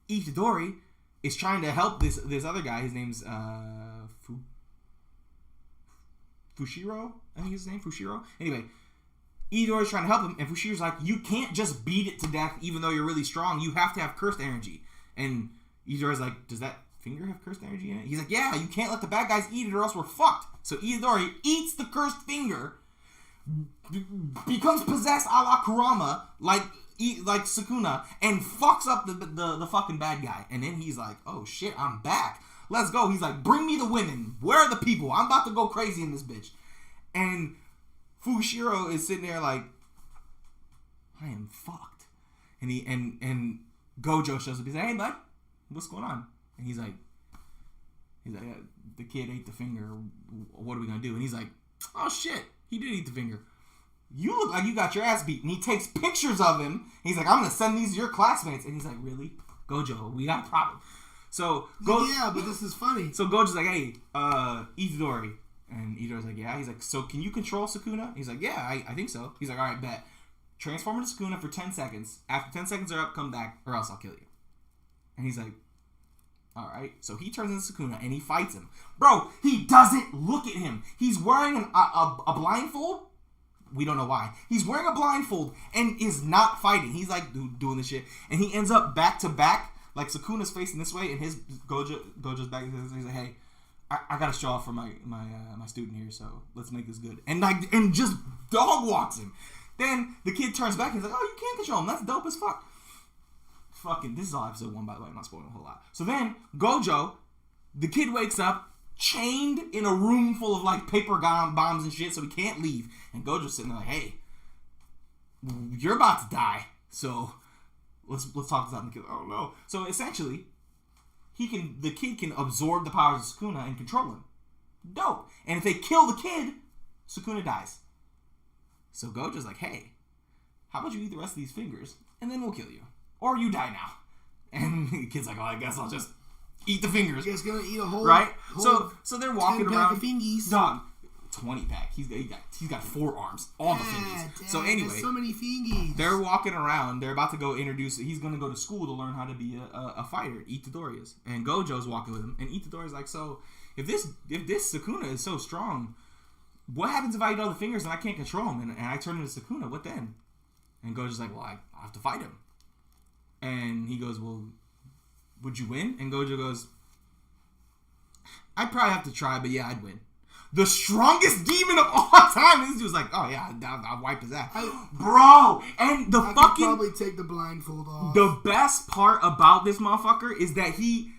Itadori is trying to help this other guy. His name's Fushiro. I think his name Fushiro. Anyway, Itadori's trying to help him, and Fushiro's like, you can't just beat it to death even though you're really strong. You have to have cursed energy. And Itadori's like, does that finger have cursed energy in it? He's like, yeah, you can't let the bad guys eat it or else we're fucked. So Itadori eats the cursed finger, becomes possessed a la Kurama, like Sukuna, and fucks up the fucking bad guy. And then he's like, oh shit, I'm back. Let's go. He's like, bring me the women. Where are the people? I'm about to go crazy in this bitch. And Fushiro is sitting there like, I am fucked. And and Gojo shows up. He's like, hey, bud, what's going on? And he's like, the kid ate the finger. What are we gonna do? And he's like, oh shit, he did eat the finger. You look like you got your ass beat. And he takes pictures of him. He's like, I'm gonna send these to your classmates. And he's like, really? Gojo, we got a problem. So yeah, but this is funny. So Gojo's like, hey, Itadori. And Itadori's like, yeah. He's like, so can you control Sukuna? He's like, yeah, I think so. He's like, all right, bet. Transform into Sukuna for 10 seconds. After 10 seconds are up, come back, or else I'll kill you. And he's like, all right. So he turns into Sukuna and he fights him. Bro, he doesn't look at him. He's wearing a blindfold. We don't know why. He's wearing a blindfold and is not fighting. He's like doing this shit. And he ends up back to back. Like Sukuna's facing this way and his Gojo's back. He's like, hey, I gotta show off for my student here, so let's make this good. And just dog walks him. Then the kid turns back and he's like, oh, you can't control him. That's dope as fuck. Fucking, this is all episode 1, by the way. I'm not spoiling a whole lot. So then, Gojo, the kid wakes up, chained in a room full of, like, paper bombs and shit, so he can't leave. And Gojo's sitting there like, hey, you're about to die, so let's talk this out. And the kid, oh, no. So, essentially, the kid can absorb the powers of Sukuna and control him. Dope. And if they kill the kid, Sukuna dies. So Gojo's like, hey, how about you eat the rest of these fingers, and then we'll kill you. Or you die now. And the kid's like, oh, I guess I'll just eat the fingers. You guys gonna eat a whole... Right? So they're walking 10 around. Pack of fingies. Dog, 20 pack. He's got 4 arms. All the fingies. Damn, So anyway. so many fingies. They're walking around. They're about to go introduce... He's going to go to school to learn how to be a fighter. Itadori is. And Gojo's walking with him. And Itadori's like, so, if this Sukuna is so strong, what happens if I eat all the fingers and I can't control him and I turn into Sukuna? What then? And Gojo's like, well, I have to fight him. And he goes, well, would you win? And Gojo goes, I'd probably have to try, but yeah, I'd win. The strongest demon of all time. And this dude's like, oh yeah, I'll wipe his ass. Bro! And I could probably take the blindfold off. The best part about this motherfucker is that he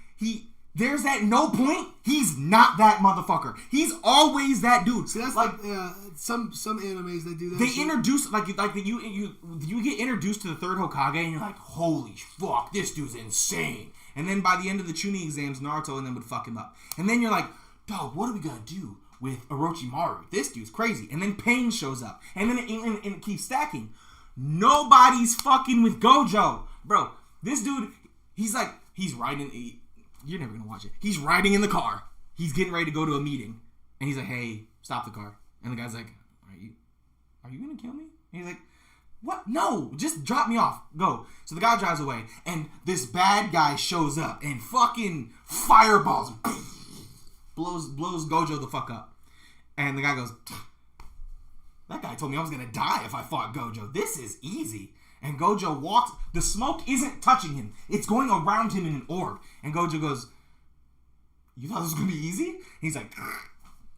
there's at no point he's not that motherfucker. He's always that dude. See, that's like some animes that do that. They shit. Introduce you get introduced to the third Hokage and you're like, holy fuck, this dude's insane. And then by the end of the Chunin exams, Naruto and them would fuck him up. And then you're like, dog, what are we gonna do with Orochimaru? This dude's crazy. And then Pain shows up. And then it keeps stacking. Nobody's fucking with Gojo, bro. This dude, he's riding. You're never gonna watch it. He's riding in the car. He's getting ready to go to a meeting, and he's like, "Hey, stop the car." And the guy's like, "Are you gonna kill me?" And he's like, "What? No, just drop me off. Go." So the guy drives away, and this bad guy shows up and fucking fireballs, blows Gojo the fuck up. And the guy goes, "That guy told me I was gonna die if I fought Gojo. This is easy." And Gojo walks. The smoke isn't touching him. It's going around him in an orb. And Gojo goes, "You thought this was gonna be easy?" And he's like,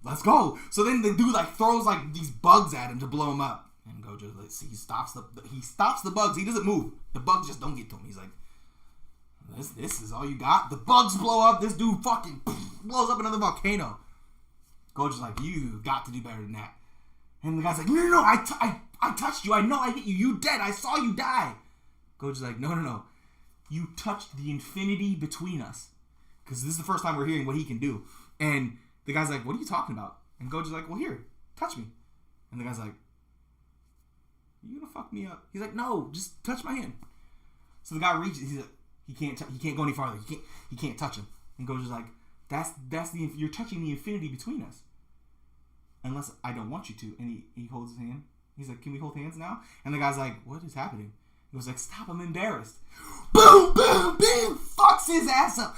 "Let's go." So then the dude like throws like these bugs at him to blow him up. And Gojo, he stops the bugs. He doesn't move. The bugs just don't get to him. He's like, "This is all you got." The bugs blow up. This dude fucking blows up another volcano. Gojo's like, "You got to do better than that." And the guy's like, No, I touched you. I know I hit you. You dead. I saw you die. Gojo's like, No. You touched the infinity between us. Because this is the first time we're hearing what he can do. And the guy's like, what are you talking about? And Gojo's like, well, here, touch me. And the guy's like, you gonna fuck me up? He's like, no, just touch my hand. So the guy reaches. He's like, he can't go any farther. He can't touch him. And Gojo's like, you're touching the infinity between us. Unless I don't want you to. And he holds his hand. He's like, can we hold hands now? And the guy's like, what is happening? He was like, stop, I'm embarrassed. Boom, boom, boom. Fucks fucks his ass up.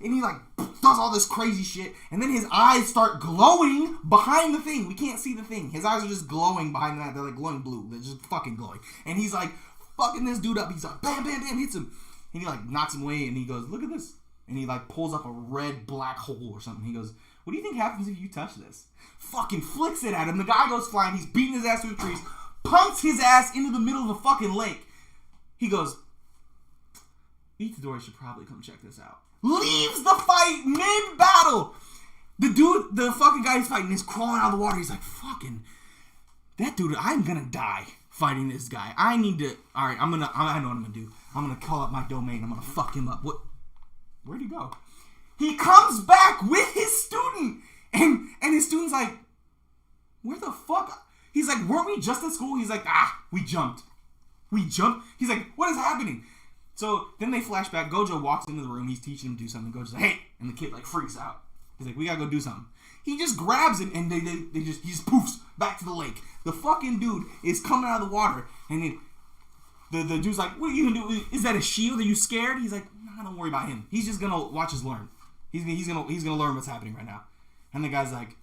And he like does all this crazy shit. And then his eyes start glowing behind the thing. We can't see the thing. His eyes are just glowing behind that. They're like glowing blue. They're just fucking glowing. And he's like fucking this dude up. He's like bam, bam, bam, hits him. And he like knocks him away. And he goes, look at this. And he like pulls up a red black hole or something. He goes, what do you think happens if you touch this? Fucking flicks it at him. The guy goes flying. He's beating his ass through the trees. Pumps his ass into the middle of the fucking lake. He goes, Itadori should probably come check this out. Leaves the fight mid-battle. The fucking guy he's fighting is crawling out of the water. He's like, fucking, that dude, I'm gonna die fighting this guy. I need to, alright, I know what I'm gonna do. I'm gonna call up my domain. I'm gonna fuck him up. Where'd he go? He comes back with his student. And his student's like, where the fuck? He's like, weren't we just at school? He's like, we jumped. He's like, what is happening? So then they flash back. Gojo walks into the room. He's teaching him to do something. Gojo's like, hey. And the kid like freaks out. He's like, we gotta go do something. He just grabs him and he just poofs back to the lake. The fucking dude is coming out of the water. And then the dude's like, what are you gonna do? Is that a shield? Are you scared? He's like, nah, don't worry about him. He's just gonna watch us learn. He's gonna learn what's happening right now. And the guy's like,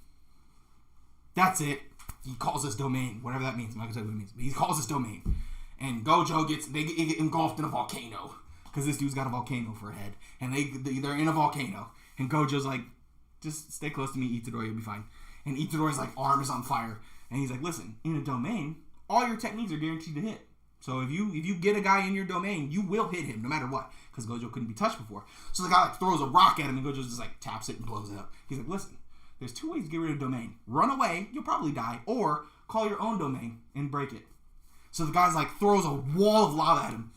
that's it. He calls us domain, whatever that means. I'm not gonna tell you what it means, but he calls us domain. And Gojo they get engulfed in a volcano because this dude's got a volcano for a head, and they're in a volcano. And Gojo's like, just stay close to me, Itadori, you'll be fine. And Itadori's like arm is on fire, and he's like, listen, in a domain, all your techniques are guaranteed to hit. So if you get a guy in your domain, you will hit him no matter what, because Gojo couldn't be touched before. So the guy like throws a rock at him, and Gojo just like taps it and blows it up. He's like, listen, there's two ways to get rid of domain. Run away, you'll probably die, or call your own domain and break it. So the guy's like throws a wall of lava at him,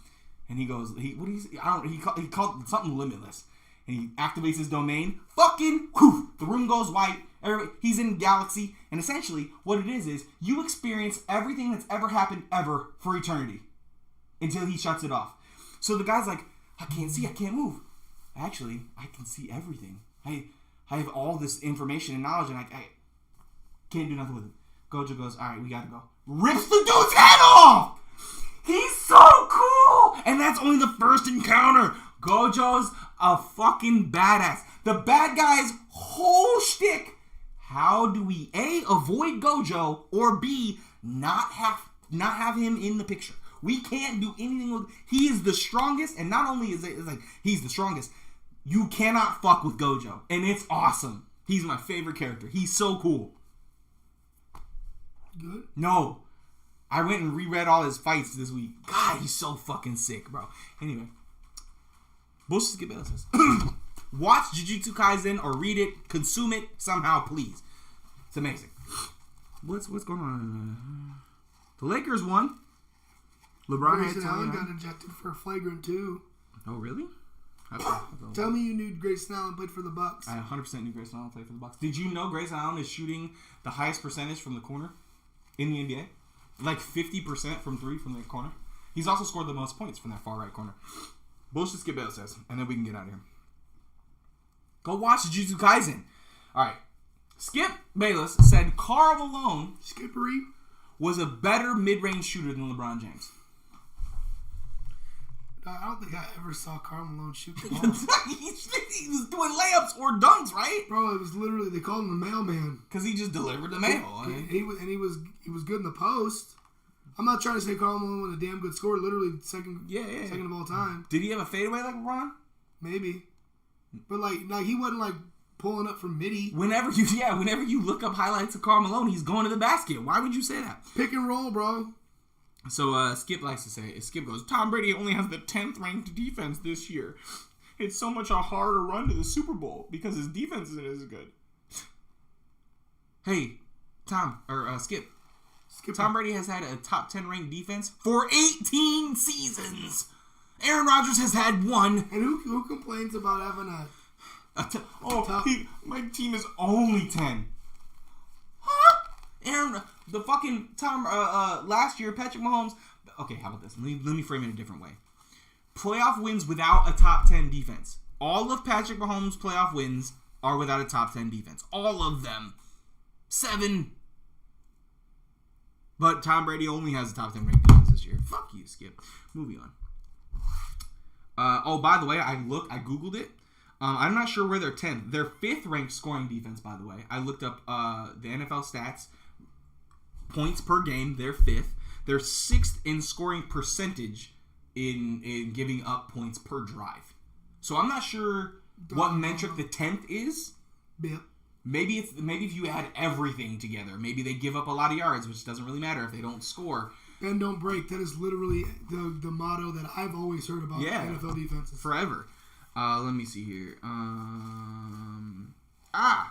and he goes, he called something limitless, and he activates his domain. Fucking whew, the room goes white. He's in galaxy, and essentially what it is you experience everything that's ever happened ever for eternity until he shuts it off. So the guy's like, I can't see, I can't move. Actually, I can see everything. I have all this information and knowledge, and I can't do nothing with it. Gojo goes, all right, we gotta go. Rips the dude's head off! He's so cool! And that's only the first encounter. Gojo's a fucking badass. The bad guy's whole shtick. How do we A, avoid Gojo, or B, not have him in the picture? We can't do anything with. He is the strongest, and not only is it like he's the strongest, you cannot fuck with Gojo, and it's awesome. He's my favorite character. He's so cool. Good? No. I went and reread all his fights this week. God, he's so fucking sick, bro. Anyway. Bullshit Skip says. Watch Jujutsu Kaisen or read it. Consume it somehow, please. It's amazing. What's going on? The Lakers won. LeBron Grayson Allen got ejected for flagrant 2. Oh, really? Tell me you knew Grayson Allen played for the Bucks. I 100% knew Grayson Allen played for the Bucks. Did you know Grayson Allen is shooting the highest percentage from the corner in the NBA? Like 50% from 3 from the corner. He's also scored the most points from that far right corner. Bullshit Skip Bayless says, and then we can get out of here. Go watch Jujutsu Kaisen. Alright. Skip Bayless said Karl Malone Skippery was a better mid-range shooter than LeBron James. I don't think I ever saw Karl Malone shoot the ball. He was doing layups or dunks, right? Bro, it was literally, they called him the mailman. Because he just delivered the mail. He was good in the post. I'm not trying to say Karl Malone was a damn good scorer. Literally second of all time. Did he have a fadeaway like LeBron? Maybe. But like he wasn't like pulling up from midi. Whenever you look up highlights of Karl Malone, he's going to the basket. Why would you say that? Pick and roll, bro. So Skip likes to say, Skip goes, Tom Brady only has the 10th ranked defense this year. It's so much a harder run to the Super Bowl because his defense isn't as good. Hey, Skip. Tom Brady has had a top 10 ranked defense for 18 seasons. Aaron Rodgers has had 1. And who complains about having my team is only 10. Huh? Aaron, the fucking Tom, last year, Patrick Mahomes. Okay, how about this? Let me frame it a different way. Playoff wins without a top 10 defense. All of Patrick Mahomes' playoff wins are without a top 10 defense. All of them. 7. But Tom Brady only has a top 10 ranked defense this year. Fuck you, Skip. Moving By the way, I Googled it. I'm not sure where they're 10th. They're 5th ranked scoring defense, by the way. I looked up the NFL stats. Points per game, they're 5th. They're 6th in scoring percentage in giving up points per drive. So I'm not sure what metric the 10th is. Yeah. Maybe if you add everything together, maybe they give up a lot of yards, which doesn't really matter if they don't score. Bend don't break. That is literally the motto that I've always heard about NFL defenses. Forever. Let me see here.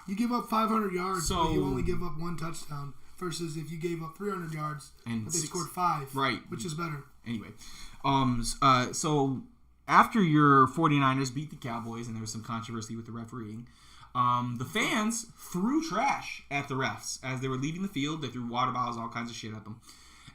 You give up 500 yards, So- but you only give up 1 touchdown. Versus if you gave up 300 yards, but they scored 5. Right. Which is better. Anyway. So after your 49ers beat the Cowboys, and there was some controversy with the refereeing, the fans threw trash at the refs as they were leaving the field. They threw water bottles, all kinds of shit at them.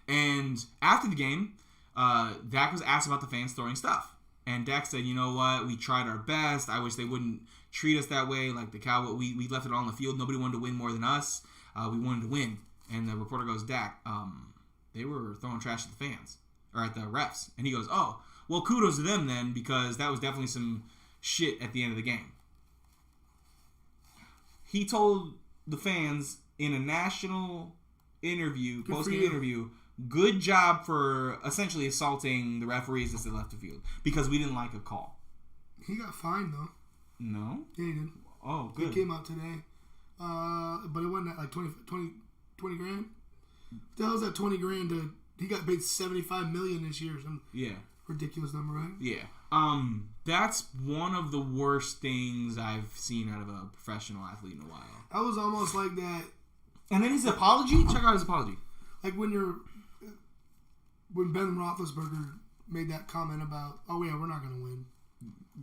And after the game, Dak was asked about the fans throwing stuff. And Dak said, you know what, we tried our best. I wish they wouldn't treat us that way. Like the Cowboys, we left it all on the field. Nobody wanted to win more than us. We wanted to win. And the reporter goes, Dak, they were throwing trash at the fans. Or at the refs. And he goes, oh, well, kudos to them then, because that was definitely some shit at the end of the game. He told the fans in a national interview, post-game interview, good job for essentially assaulting the referees as they left the field. Because we didn't like a call. He got fined, though. No? Yeah, he did. Oh, good. It came out today. But it wasn't at like 20 grand? The hell's that 20 grand? He got paid $75 million this year. Some ridiculous number, right? Yeah. That's one of the worst things I've seen out of a professional athlete in a while. I was almost like that. And then his apology? Check out his apology. Like when Ben Roethlisberger made that comment about, oh yeah, we're not going to win.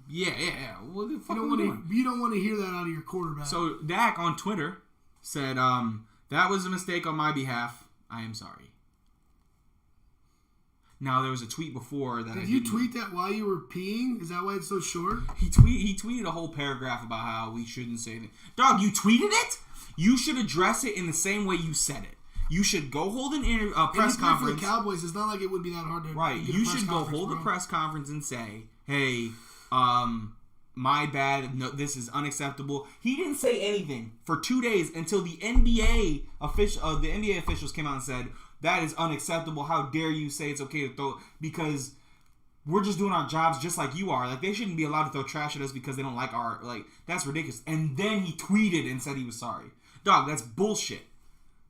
Yeah. What the fuck you don't want to hear that out of your quarterback. So Dak on Twitter said, that was a mistake on my behalf. I am sorry. Now, there was a tweet before that Did you tweet that while you were peeing? Is that why it's so short? He tweeted a whole paragraph about how we shouldn't say that. Dog, you tweeted it? You should address it in the same way you said it. You should go hold an press conference. For the Cowboys, it's not like it would be that hard to Right. You should go hold a press conference and say, hey, my bad. No, this is unacceptable. He didn't say anything for 2 days until the NBA officials came out and said, that is unacceptable. How dare you say it's okay to throw? Because we're just doing our jobs just like you are. Like, they shouldn't be allowed to throw trash at us because they don't like our, like, that's ridiculous. And then he tweeted and said he was sorry. Dog, that's bullshit.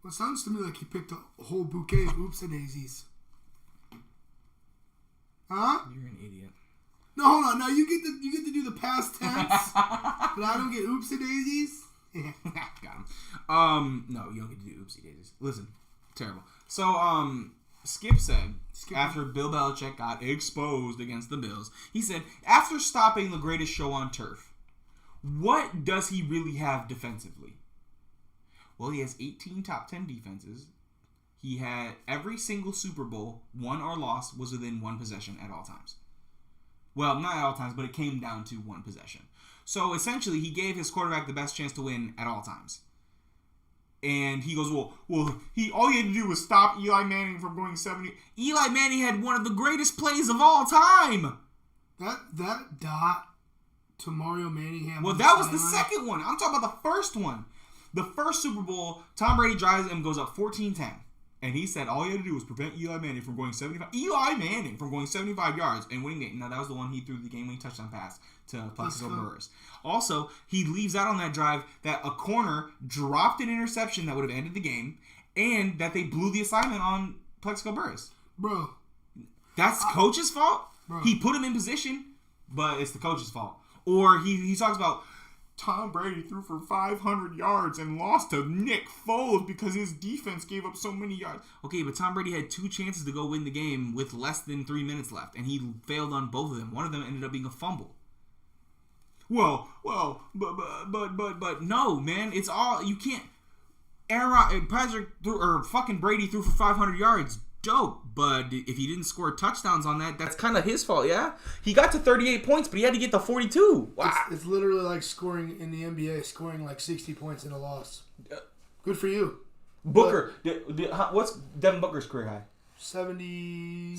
Well, it sounds to me like he picked a whole bouquet of oops-a-daisies. Huh? You're an idiot. No, hold on. Now you get to do the past tense, but I don't get oopsie-daisies. Got him. No, you don't get to do oopsie-daisies. Listen, terrible. So, Skip said, after Bill Belichick got exposed against the Bills, he said, after stopping the greatest show on turf, what does he really have defensively? Well, he has 18 top 10 defenses. He had every single Super Bowl, won or lost, was within one possession at all times. Well, not at all times, but it came down to one possession. So, essentially, he gave his quarterback the best chance to win at all times. And he goes, well, all he had to do was stop Eli Manning from going 70. Eli Manning had one of the greatest plays of all time. That dot to Mario Manningham. Well, that was the second one. I'm talking about the first one. The first Super Bowl, Tom Brady drives and goes up 14-10. And he said all he had to do was prevent Eli Manning from going 75 yards and winning the game. Now, that was the one he threw the game-winning touchdown pass to Plaxico Burress. Also, he leaves out on that drive that a corner dropped an interception that would have ended the game, and that they blew the assignment on Plaxico Burress. Bro. That's coach's fault? Bro. He put him in position, but it's the coach's fault. Or he talks about Tom Brady threw for 500 yards and lost to Nick Foles because his defense gave up so many yards. Okay, but Tom Brady had 2 chances to go win the game with less than 3 minutes left, and he failed on both of them. One of them ended up being a fumble. But no, man, it's all, you can't. Fucking Brady threw for 500 yards. Dope, but if he didn't score touchdowns on that, that's kind of his fault, yeah? He got to 38 points, but he had to get to 42. Wow. It's literally like scoring in the NBA, scoring like 60 points in a loss. Good for you. Booker, what's Devin Booker's career high? 70.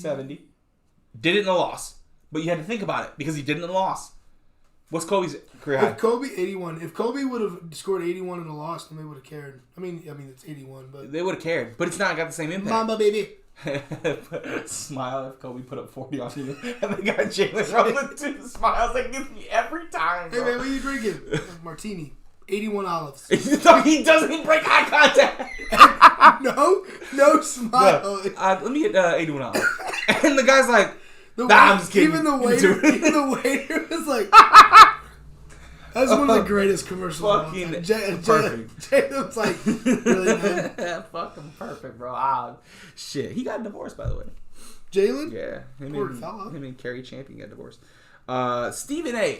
Did it in a loss. But you had to think about it because he didn't loss. What's Kobe's career high? If Kobe 81, if Kobe would have scored 81 in a loss, then they would have cared. I mean it's 81, but They would have cared, but it's not got the same impact. Mamba baby. Smile if Kobe put up 40 on you, and they got Jalen Rose 2 smiles that gives me every time. Hey Bro. man, what are you drinking? Martini. 81 olives. He doesn't break eye contact. No smile. Let me get 81 olives. And the guy's like, I'm just kidding. Even the waiter was like, that's one of the greatest commercials. Fucking perfect. Jalen's like, really, man? Fucking perfect, bro. Shit. He got divorced, by the way. Jalen? Yeah. Poor fella. Him and Carrie Champion got divorced. Stephen A.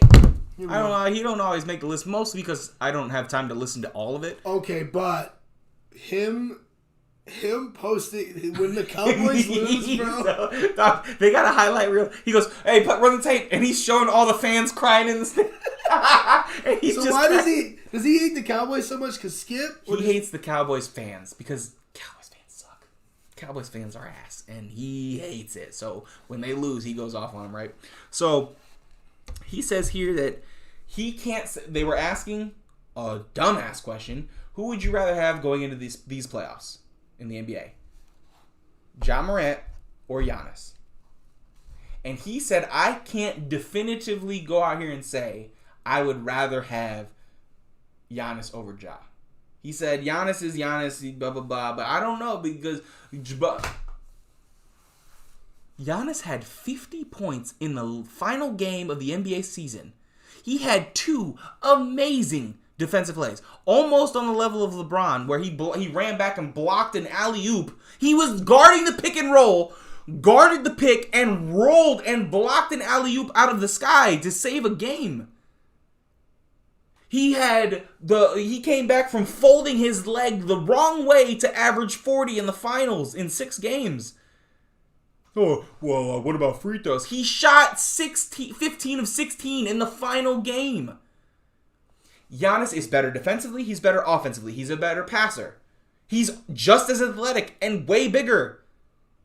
I don't know. He don't always make the list, mostly because I don't have time to listen to all of it. Okay, but him posting when the Cowboys lose, bro. Dog, they got a highlight reel. He goes, "Hey, run the tape," and he's showing all the fans crying in the stand. And he's So just why crying. does he hate the Cowboys so much? Cause Skip? He hates the Cowboys fans because Cowboys fans suck. Cowboys fans are ass, and he hates it. So when they lose, he goes off on them, right? So he says here that he can't. They were asking a dumbass question: who would you rather have going into these playoffs in the NBA? Ja Morant or Giannis? And he said, I can't definitively go out here and say I would rather have Giannis over Ja. He said Giannis is Giannis, blah, blah, blah. But I don't know because Giannis had 50 points in the final game of the NBA season. He had 2 amazing defensive plays, almost on the level of LeBron, where he ran back and blocked an alley-oop. He was guarding the pick and roll, guarded the pick, and rolled and blocked an alley-oop out of the sky to save a game. He came back from folding his leg the wrong way to average 40 in the finals in 6 games. Oh, well, what about free throws? He shot 15 of 16 in the final game. Giannis is better defensively. He's better offensively. He's a better passer. He's just as athletic and way bigger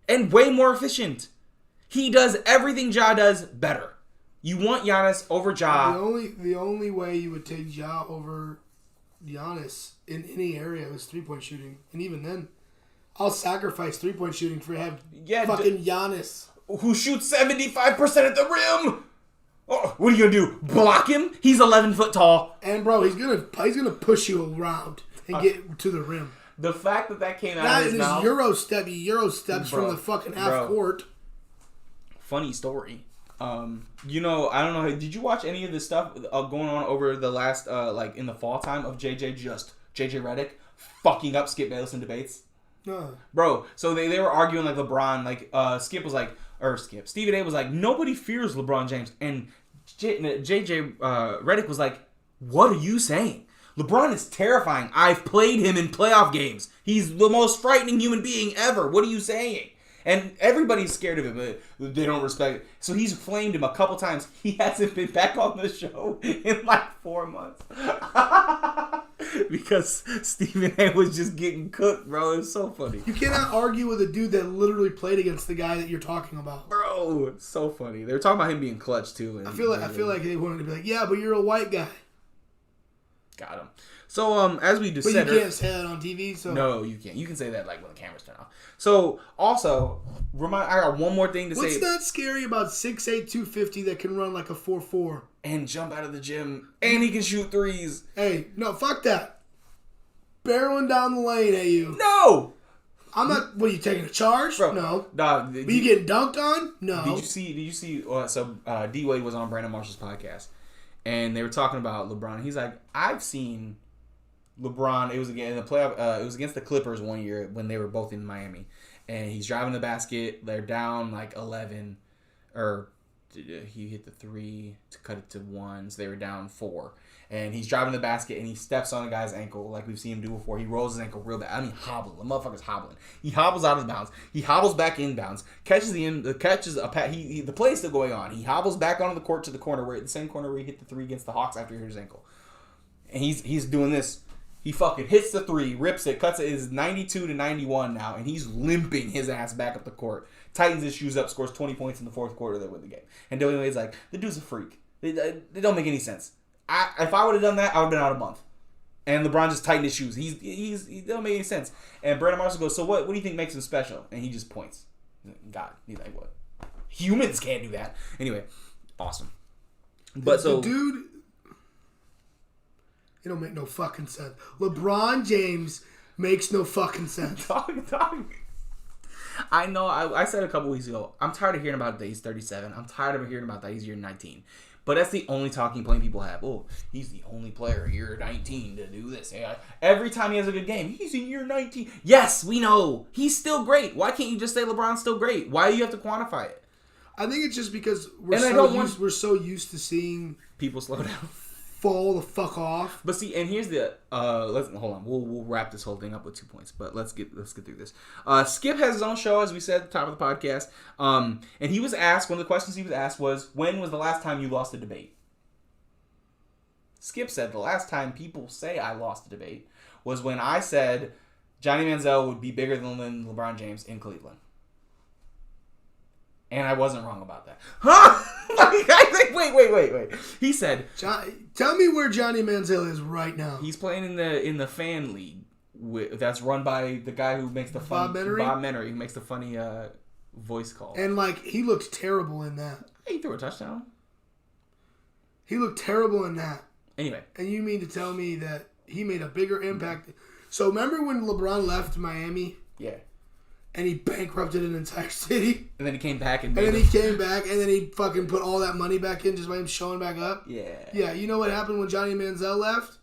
and way more efficient. He does everything Ja does better. You want Giannis over Ja. The only way you would take Ja over Giannis in any area was 3-point shooting. And even then, I'll sacrifice 3-point shooting for fucking Giannis. Who shoots 75% at the rim. Oh, what are you going to do? Block him? He's 11 foot tall. And, bro, he's gonna push you around and get to the rim. The fact that came out of his mouth. Euro steps from the fucking half court. Funny story. I don't know. Did you watch any of the stuff going on over the last, in the fall time of JJ Redick fucking up Skip Bayless in debates? No. Bro, so they were arguing like LeBron, Stephen A was like, nobody fears LeBron James. And JJ Redick was like, what are you saying? LeBron is terrifying. I've played him in playoff games. He's the most frightening human being ever. What are you saying? And everybody's scared of him, but they don't respect it. So he's flamed him a couple times. He hasn't been back on the show in like 4 months. Because Stephen A was just getting cooked, bro. It was so funny. You cannot argue with a dude that literally played against the guy that you're talking about. Bro, it's so funny. They were talking about him being clutch, too. And I feel like they wanted to be like, yeah, but you're a white guy. Got him. So, as we just but said... But you can't say that on TV, so... No, you can't. You can say that, like, when the cameras turn off. So, also, I got one more thing to say. What's not scary about 6'8", 250 that can run like a 4.4? And jump out of the gym. And he can shoot threes. Hey, no, fuck that. Barreling down the lane at you. No! I'm not... What, are you taking a charge? Bro, no. Dog, Are you getting dunked on? No. Did you see... D-Wade was on Brandon Marshall's podcast. And they were talking about LeBron. He's like, I've seen... LeBron, it was again in the playoff. It was against the Clippers one year when they were both in Miami, and he's driving the basket. They're down like 11, or he hit the 3 to cut it to 1, so they were down 4. And he's driving the basket, and he steps on a guy's ankle like we've seen him do before. He rolls his ankle real bad. I mean, hobble. The motherfucker's hobbling. He hobbles out of bounds. He hobbles back inbounds. The play is still going on. He hobbles back onto the court to the same corner where he hit the 3 against the Hawks after he hurt his ankle. And he's doing this. He fucking hits the three, rips it, cuts it. It's 92-91 now, and he's limping his ass back up the court. Tightens his shoes up, scores 20 points in the fourth quarter. They win the game. And Dwyane Wade's like, the dude's a freak. They don't make any sense. If I would have done that, I would have been out a month. And LeBron just tightened his shoes. He don't make any sense. And Brandon Marshall goes, so what do you think makes him special? And he just points. God. He's like, what? Humans can't do that. Anyway, awesome. But so, dude, it don't make no fucking sense. LeBron James makes no fucking sense. Dog. I know. I said a couple weeks ago, I'm tired of hearing about that he's 37. I'm tired of hearing about that he's year 19. But that's the only talking point people have. Oh, he's the only player year 19 to do this. Every time he has a good game, he's in year 19. Yes, we know. He's still great. Why can't you just say LeBron's still great? Why do you have to quantify it? I think it's just because we're so used to seeing people slow down. Fall the fuck off. But see, and here's the let's hold on. We'll wrap this whole thing up with 2 points. But let's get through this. Skip has his own show, as we said at the top of the podcast. And he was asked, one of the questions he was asked was, when was the last time you lost a debate? Skip said the last time people say I lost a debate was when I said Johnny Manziel would be bigger than LeBron James in Cleveland. And I wasn't wrong about that. Huh? I think, wait. He said, tell me where Johnny Manziel is right now. He's playing in the fan league that's run by the guy who makes the funny Bob Menery, who makes the funny voice call. And he looked terrible in that. He threw a touchdown. He looked terrible in that. Anyway. And you mean to tell me that he made a bigger impact? So remember when LeBron left Miami? Yeah. And he bankrupted an entire city. And then he came back and then he fucking put all that money back in just by him showing back up. Yeah. Yeah, you know what happened when Johnny Manziel left?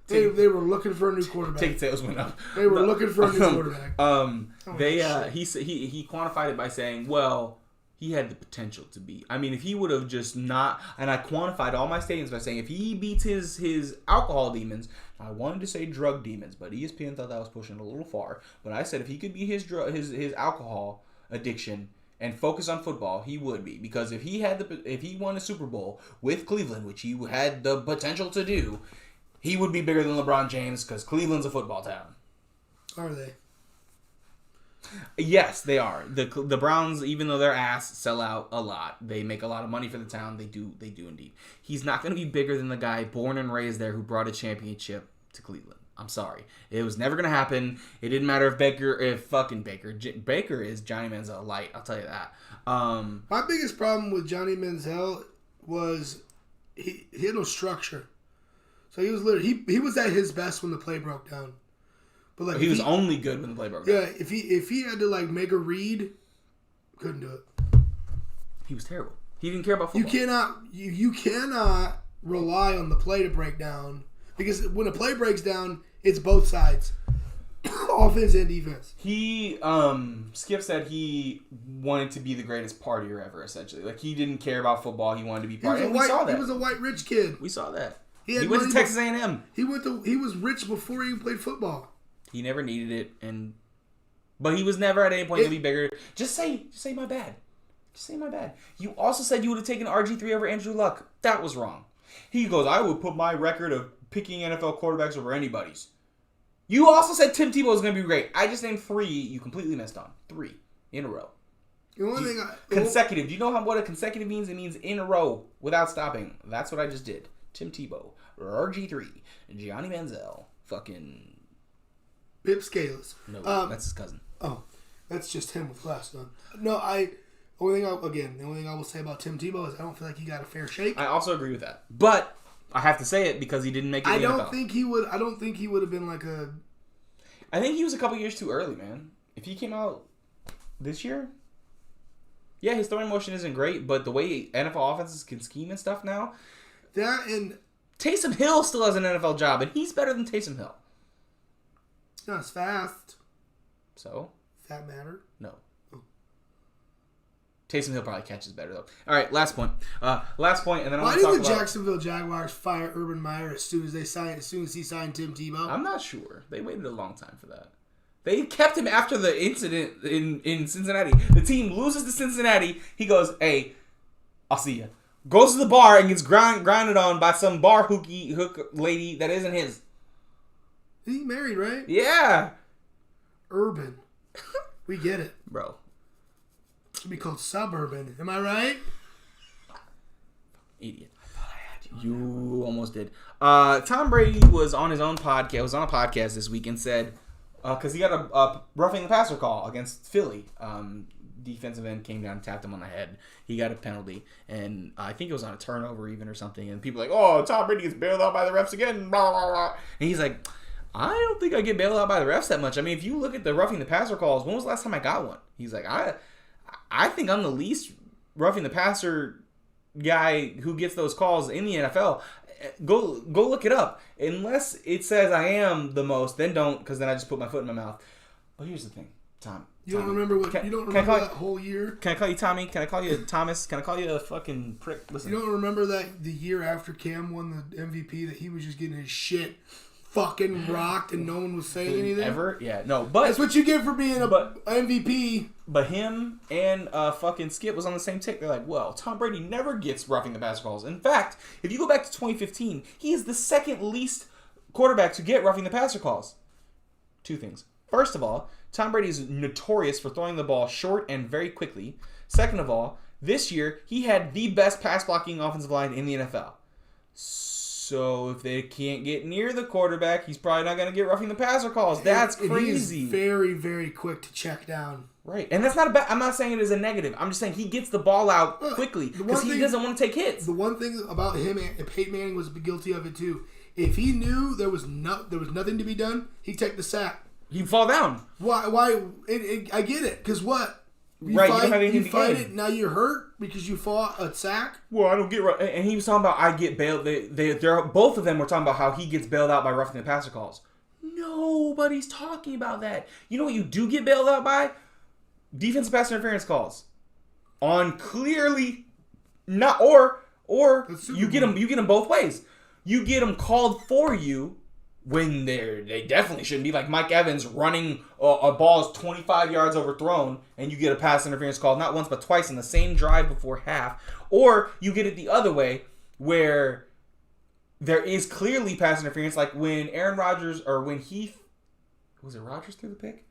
They were looking for a new quarterback. Ticket sales went up. They were looking for a new quarterback. He quantified it by saying, well, he had the potential to be. I mean, if he would have just not, and I quantified all my statements by saying if he beats his alcohol demons, I wanted to say drug demons, but ESPN thought that was pushing it a little far. But I said if he could beat his alcohol addiction and focus on football, he would be, because if he won a Super Bowl with Cleveland, which he had the potential to do, he would be bigger than LeBron James, because Cleveland's a football town. Are they? Yes, they are. The Browns, even though their ass sell out a lot, they make a lot of money for the town. They do indeed. He's not going to be bigger than the guy born and raised there who brought a championship to Cleveland. I'm sorry. It was never going to happen. It didn't matter if Baker is Johnny Manziel light. I'll tell you that. My biggest problem with Johnny Manziel was he had no structure. So he was literally he was at his best when the play broke down. But he was only good when the play broke down. Yeah, if he had to make a read, couldn't do it. He was terrible. He didn't care about football. You cannot rely on the play to break down, because when a play breaks down, it's both sides, offense and defense. Skip said he wanted to be the greatest partier ever. Essentially, he didn't care about football. He wanted to be partier. We saw that. He was a white rich kid. We saw that. He went to Texas A&M. He was rich before he even played football. He never needed it, but he was never at any point to be bigger. Just say my bad. Just say my bad. You also said you would have taken RG3 over Andrew Luck. That was wrong. He goes, I would put my record of picking NFL quarterbacks over anybody's. You also said Tim Tebow was going to be great. I just named 3 you completely missed on. 3 in a row. Consecutive. Do you know what a consecutive means? It means in a row without stopping. That's what I just did. Tim Tebow, RG3, Johnny Manziel, fucking... Bip Scales. No, that's his cousin. Oh, that's just him with glasses on. No, the only thing I will say about Tim Tebow is I don't feel like he got a fair shake. I also agree with that, but I have to say it because he didn't make it. I don't think he would have been like a. I think he was a couple years too early, man. If he came out this year, yeah, his throwing motion isn't great, but the way NFL offenses can scheme and stuff now, that and Taysom Hill still has an NFL job, and he's better than Taysom Hill. Not as fast. So? Does that matter? No. Oh. Taysom Hill probably catches better, though. All right, last point. And then I want to talk about... Why did the Jacksonville Jaguars fire Urban Meyer as soon as he signed Tim Tebow? I'm not sure. They waited a long time for that. They kept him after the incident in Cincinnati. The team loses to Cincinnati. He goes, hey, I'll see ya. Goes to the bar and gets grounded on by some bar hook lady that isn't his. He married, right? Yeah. Urban. We get it. Bro. It should be called suburban. Am I right? Idiot. You almost did. Tom Brady was on his own podcast. Was on a podcast this week and said, because he got a roughing the passer call against Philly. Defensive end came down and tapped him on the head. He got a penalty, and I think it was on a turnover even or something. And people were like, "Oh, Tom Brady gets bailed out by the refs again." Blah, blah, blah. And he's like, "I don't think I get bailed out by the refs that much. I mean, if you look at the roughing the passer calls, when was the last time I got one?" He's like, "I think I'm the least roughing the passer guy who gets those calls in the NFL. Go look it up. Unless it says I am the most, then don't, because then I just put my foot in my mouth." But here's the thing, Tom. You don't remember that whole year? Can I call you Tommy? Can I call you Thomas? Can I call you a fucking prick? Listen. You don't remember that the year after Cam won the MVP that he was just getting his shit fucking rocked and no one was saying anything? Ever? Yeah, no. But that's what you get for being a MVP. But him and fucking Skip was on the same tick. They're like, well, Tom Brady never gets roughing the passer calls. In fact, if you go back to 2015, he is the second least quarterback to get roughing the passer calls. Two things. First of all, Tom Brady is notorious for throwing the ball short and very quickly. Second of all, this year, he had the best pass blocking offensive line in the NFL. So if they can't get near the quarterback, he's probably not going to get roughing the passer calls. That's crazy. He's very, very quick to check down. Right. And that's not a bad. I'm not saying it is a negative. I'm just saying he gets the ball out quickly because he doesn't want to take hits. The one thing about him, and Peyton Manning was guilty of it too. If he knew there was nothing to be done, he'd take the sack. He'd fall down. Why? I get it. Because what? You right. Fight, you don't have anything you fight it. Now you're hurt because you fought a sack. Well, I don't get. And he was talking about I get bailed. They're both of them were talking about how he gets bailed out by roughing the passer calls. Nobody's talking about that. You know what you do get bailed out by? Defensive pass interference calls. On clearly not or you get them both ways. You get them called for you when they definitely shouldn't be, like Mike Evans running a ball is 25 yards overthrown and you get a pass interference call not once but twice in the same drive before half, or you get it the other way where there is clearly pass interference, like when Aaron Rodgers or when Rodgers threw the pick?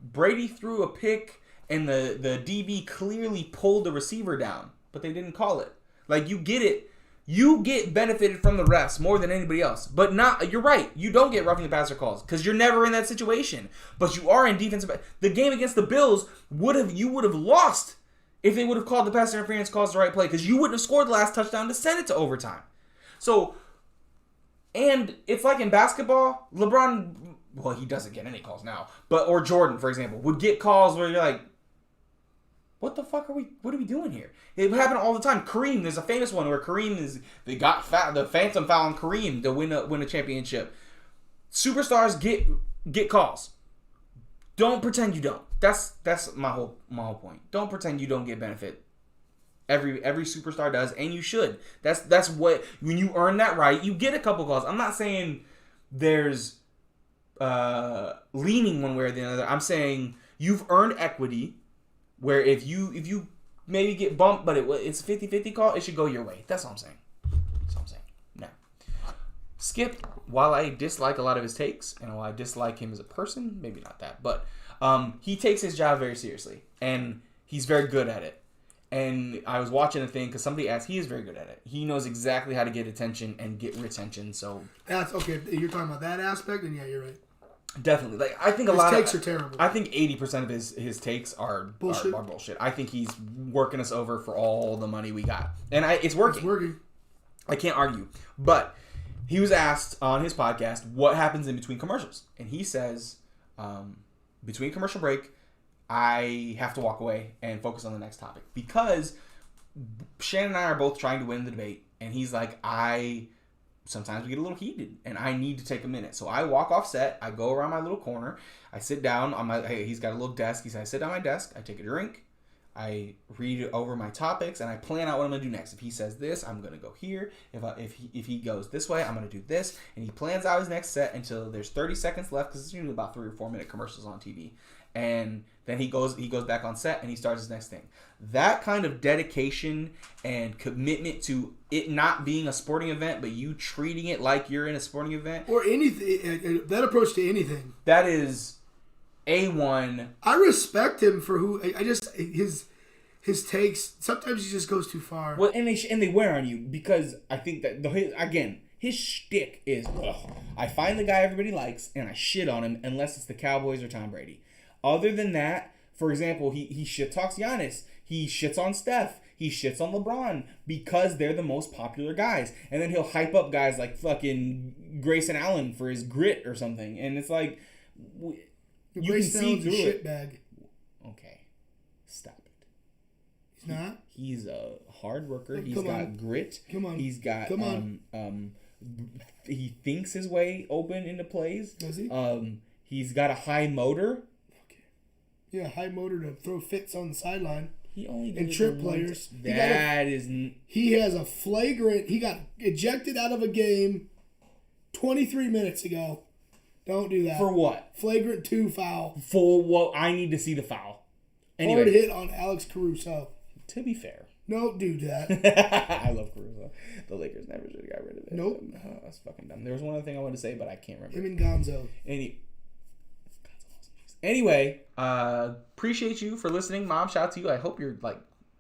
Brady threw a pick and the DB clearly pulled the receiver down, but they didn't call it. Like, you get it. You get benefited from the refs more than anybody else. But you're right. You don't get roughing the passer calls because you're never in that situation. But you are in defensive. The game against the Bills you would have lost if they would have called the pass interference calls the right play because you wouldn't have scored the last touchdown to send it to overtime. So, and it's like in basketball, LeBron, well, he doesn't get any calls now, or Jordan, for example, would get calls where you're like, what the fuck what are we doing here? It would happen all the time. Kareem, there's a famous one where Kareem they got the phantom foul on Kareem to win a championship. Superstars get calls. Don't pretend you don't. That's my whole point. Don't pretend you don't get benefit. Every superstar does, and you should. That's what, when you earn that right, you get a couple calls. I'm not saying there's leaning one way or the other. I'm saying you've earned equity. Where if you maybe get bumped, but it's a 50-50 call, it should go your way. That's all I'm saying. Now, Skip, while I dislike a lot of his takes, and while I dislike him as a person, maybe not that, but he takes his job very seriously, and he's very good at it. And I was watching a thing, because somebody asked, he is very good at it. He knows exactly how to get attention and get retention, so... That's, okay, you're talking about that aspect, and yeah, you're right. Definitely. Like, I think his takes are terrible. I think 80% of his takes are bullshit. I think he's working us over for all the money we got. And it's working. It's working. I can't argue. But he was asked on his podcast what happens in between commercials. And he says, between commercial break, I have to walk away and focus on the next topic. Because Shannon and I are both trying to win the debate. And he's like, sometimes we get a little heated, and I need to take a minute. So I walk off set. I go around my little corner. I sit down on he's got a little desk. He said, I sit down at my desk. I take a drink. I read over my topics, and I plan out what I'm going to do next. If he says this, I'm going to go here. If he goes this way, I'm going to do this. And he plans out his next set until there's 30 seconds left, because it's usually about 3 or 4 minute commercials on TV. and then he goes back on set and he starts his next thing. That kind of dedication and commitment to it not being a sporting event, but you treating it like you're in a sporting event, or anything, that approach to anything, that is A1. I respect him for who. I just his takes. Sometimes he just goes too far. Well, and they wear on you because I think that his shtick is, I find the guy everybody likes and I shit on him unless it's the Cowboys or Tom Brady. Other than that, for example, he shit talks Giannis. He shits on Steph. He shits on LeBron because they're the most popular guys. And then he'll hype up guys like fucking Grayson Allen for his grit or something. And it's like, you can see through it. Bag. Okay, stop it. He's not. He's a hard worker. Oh, He's got grit. Come on. He's got Come on. He thinks his way open into plays. Does he? He's got a high motor. Yeah, high motor to throw fits on the sideline. He only did and it trip once. players. He has a flagrant. He got ejected out of a game 23 minutes ago. Don't do that. For what? Flagrant 2 foul. For what? I need to see the foul. Hard hit on Alex Caruso. To be fair. Don't do that. I love Caruso. The Lakers never should have got rid of it. Nope. That's fucking dumb. There was one other thing I wanted to say, but I can't remember. Him and Gonzo. Anyway, Appreciate you for listening, Mom. Shout out to you. I hope you're like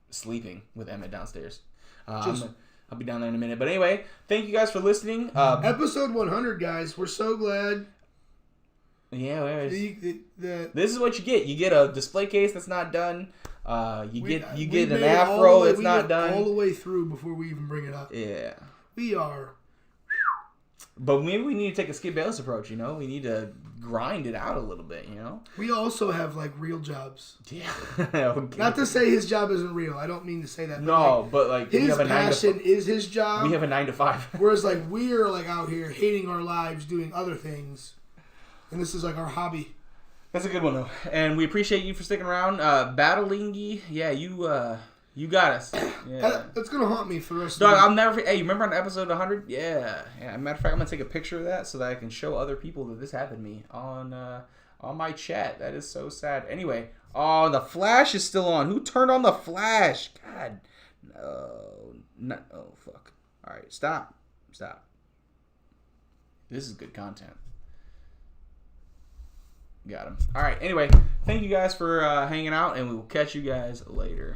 sleeping with Emmett downstairs. I'll be down there in a minute. But anyway, thank you guys for listening. Episode 100, guys. We're so glad. Yeah, this is what you get. You get a display case that's not done. You get an made afro that's not done all the way through before we even bring it up. Yeah, we are. But maybe we need to take a Skip Bayless approach. We need to grind it out a little bit. We also have like real jobs. Yeah. Okay. Not to say his job isn't real. I don't mean to say that. But like his passion is his job. We have a 9 to 5. Whereas like we're like out here hating our lives doing other things, and this is like our hobby. That's a good one though, and we appreciate you for sticking around. Battlingy, yeah, you got us. Yeah. That's gonna haunt me for the rest of Dog, the I'll never. Hey, you remember on episode 100? Yeah. Matter of fact, I'm gonna take a picture of that so that I can show other people that this happened to me on my chat. That is so sad. Anyway, the flash is still on. Who turned on the flash? God, no. Oh fuck. All right, stop. This is good content. Got him. All right. Anyway, thank you guys for hanging out, and we will catch you guys later.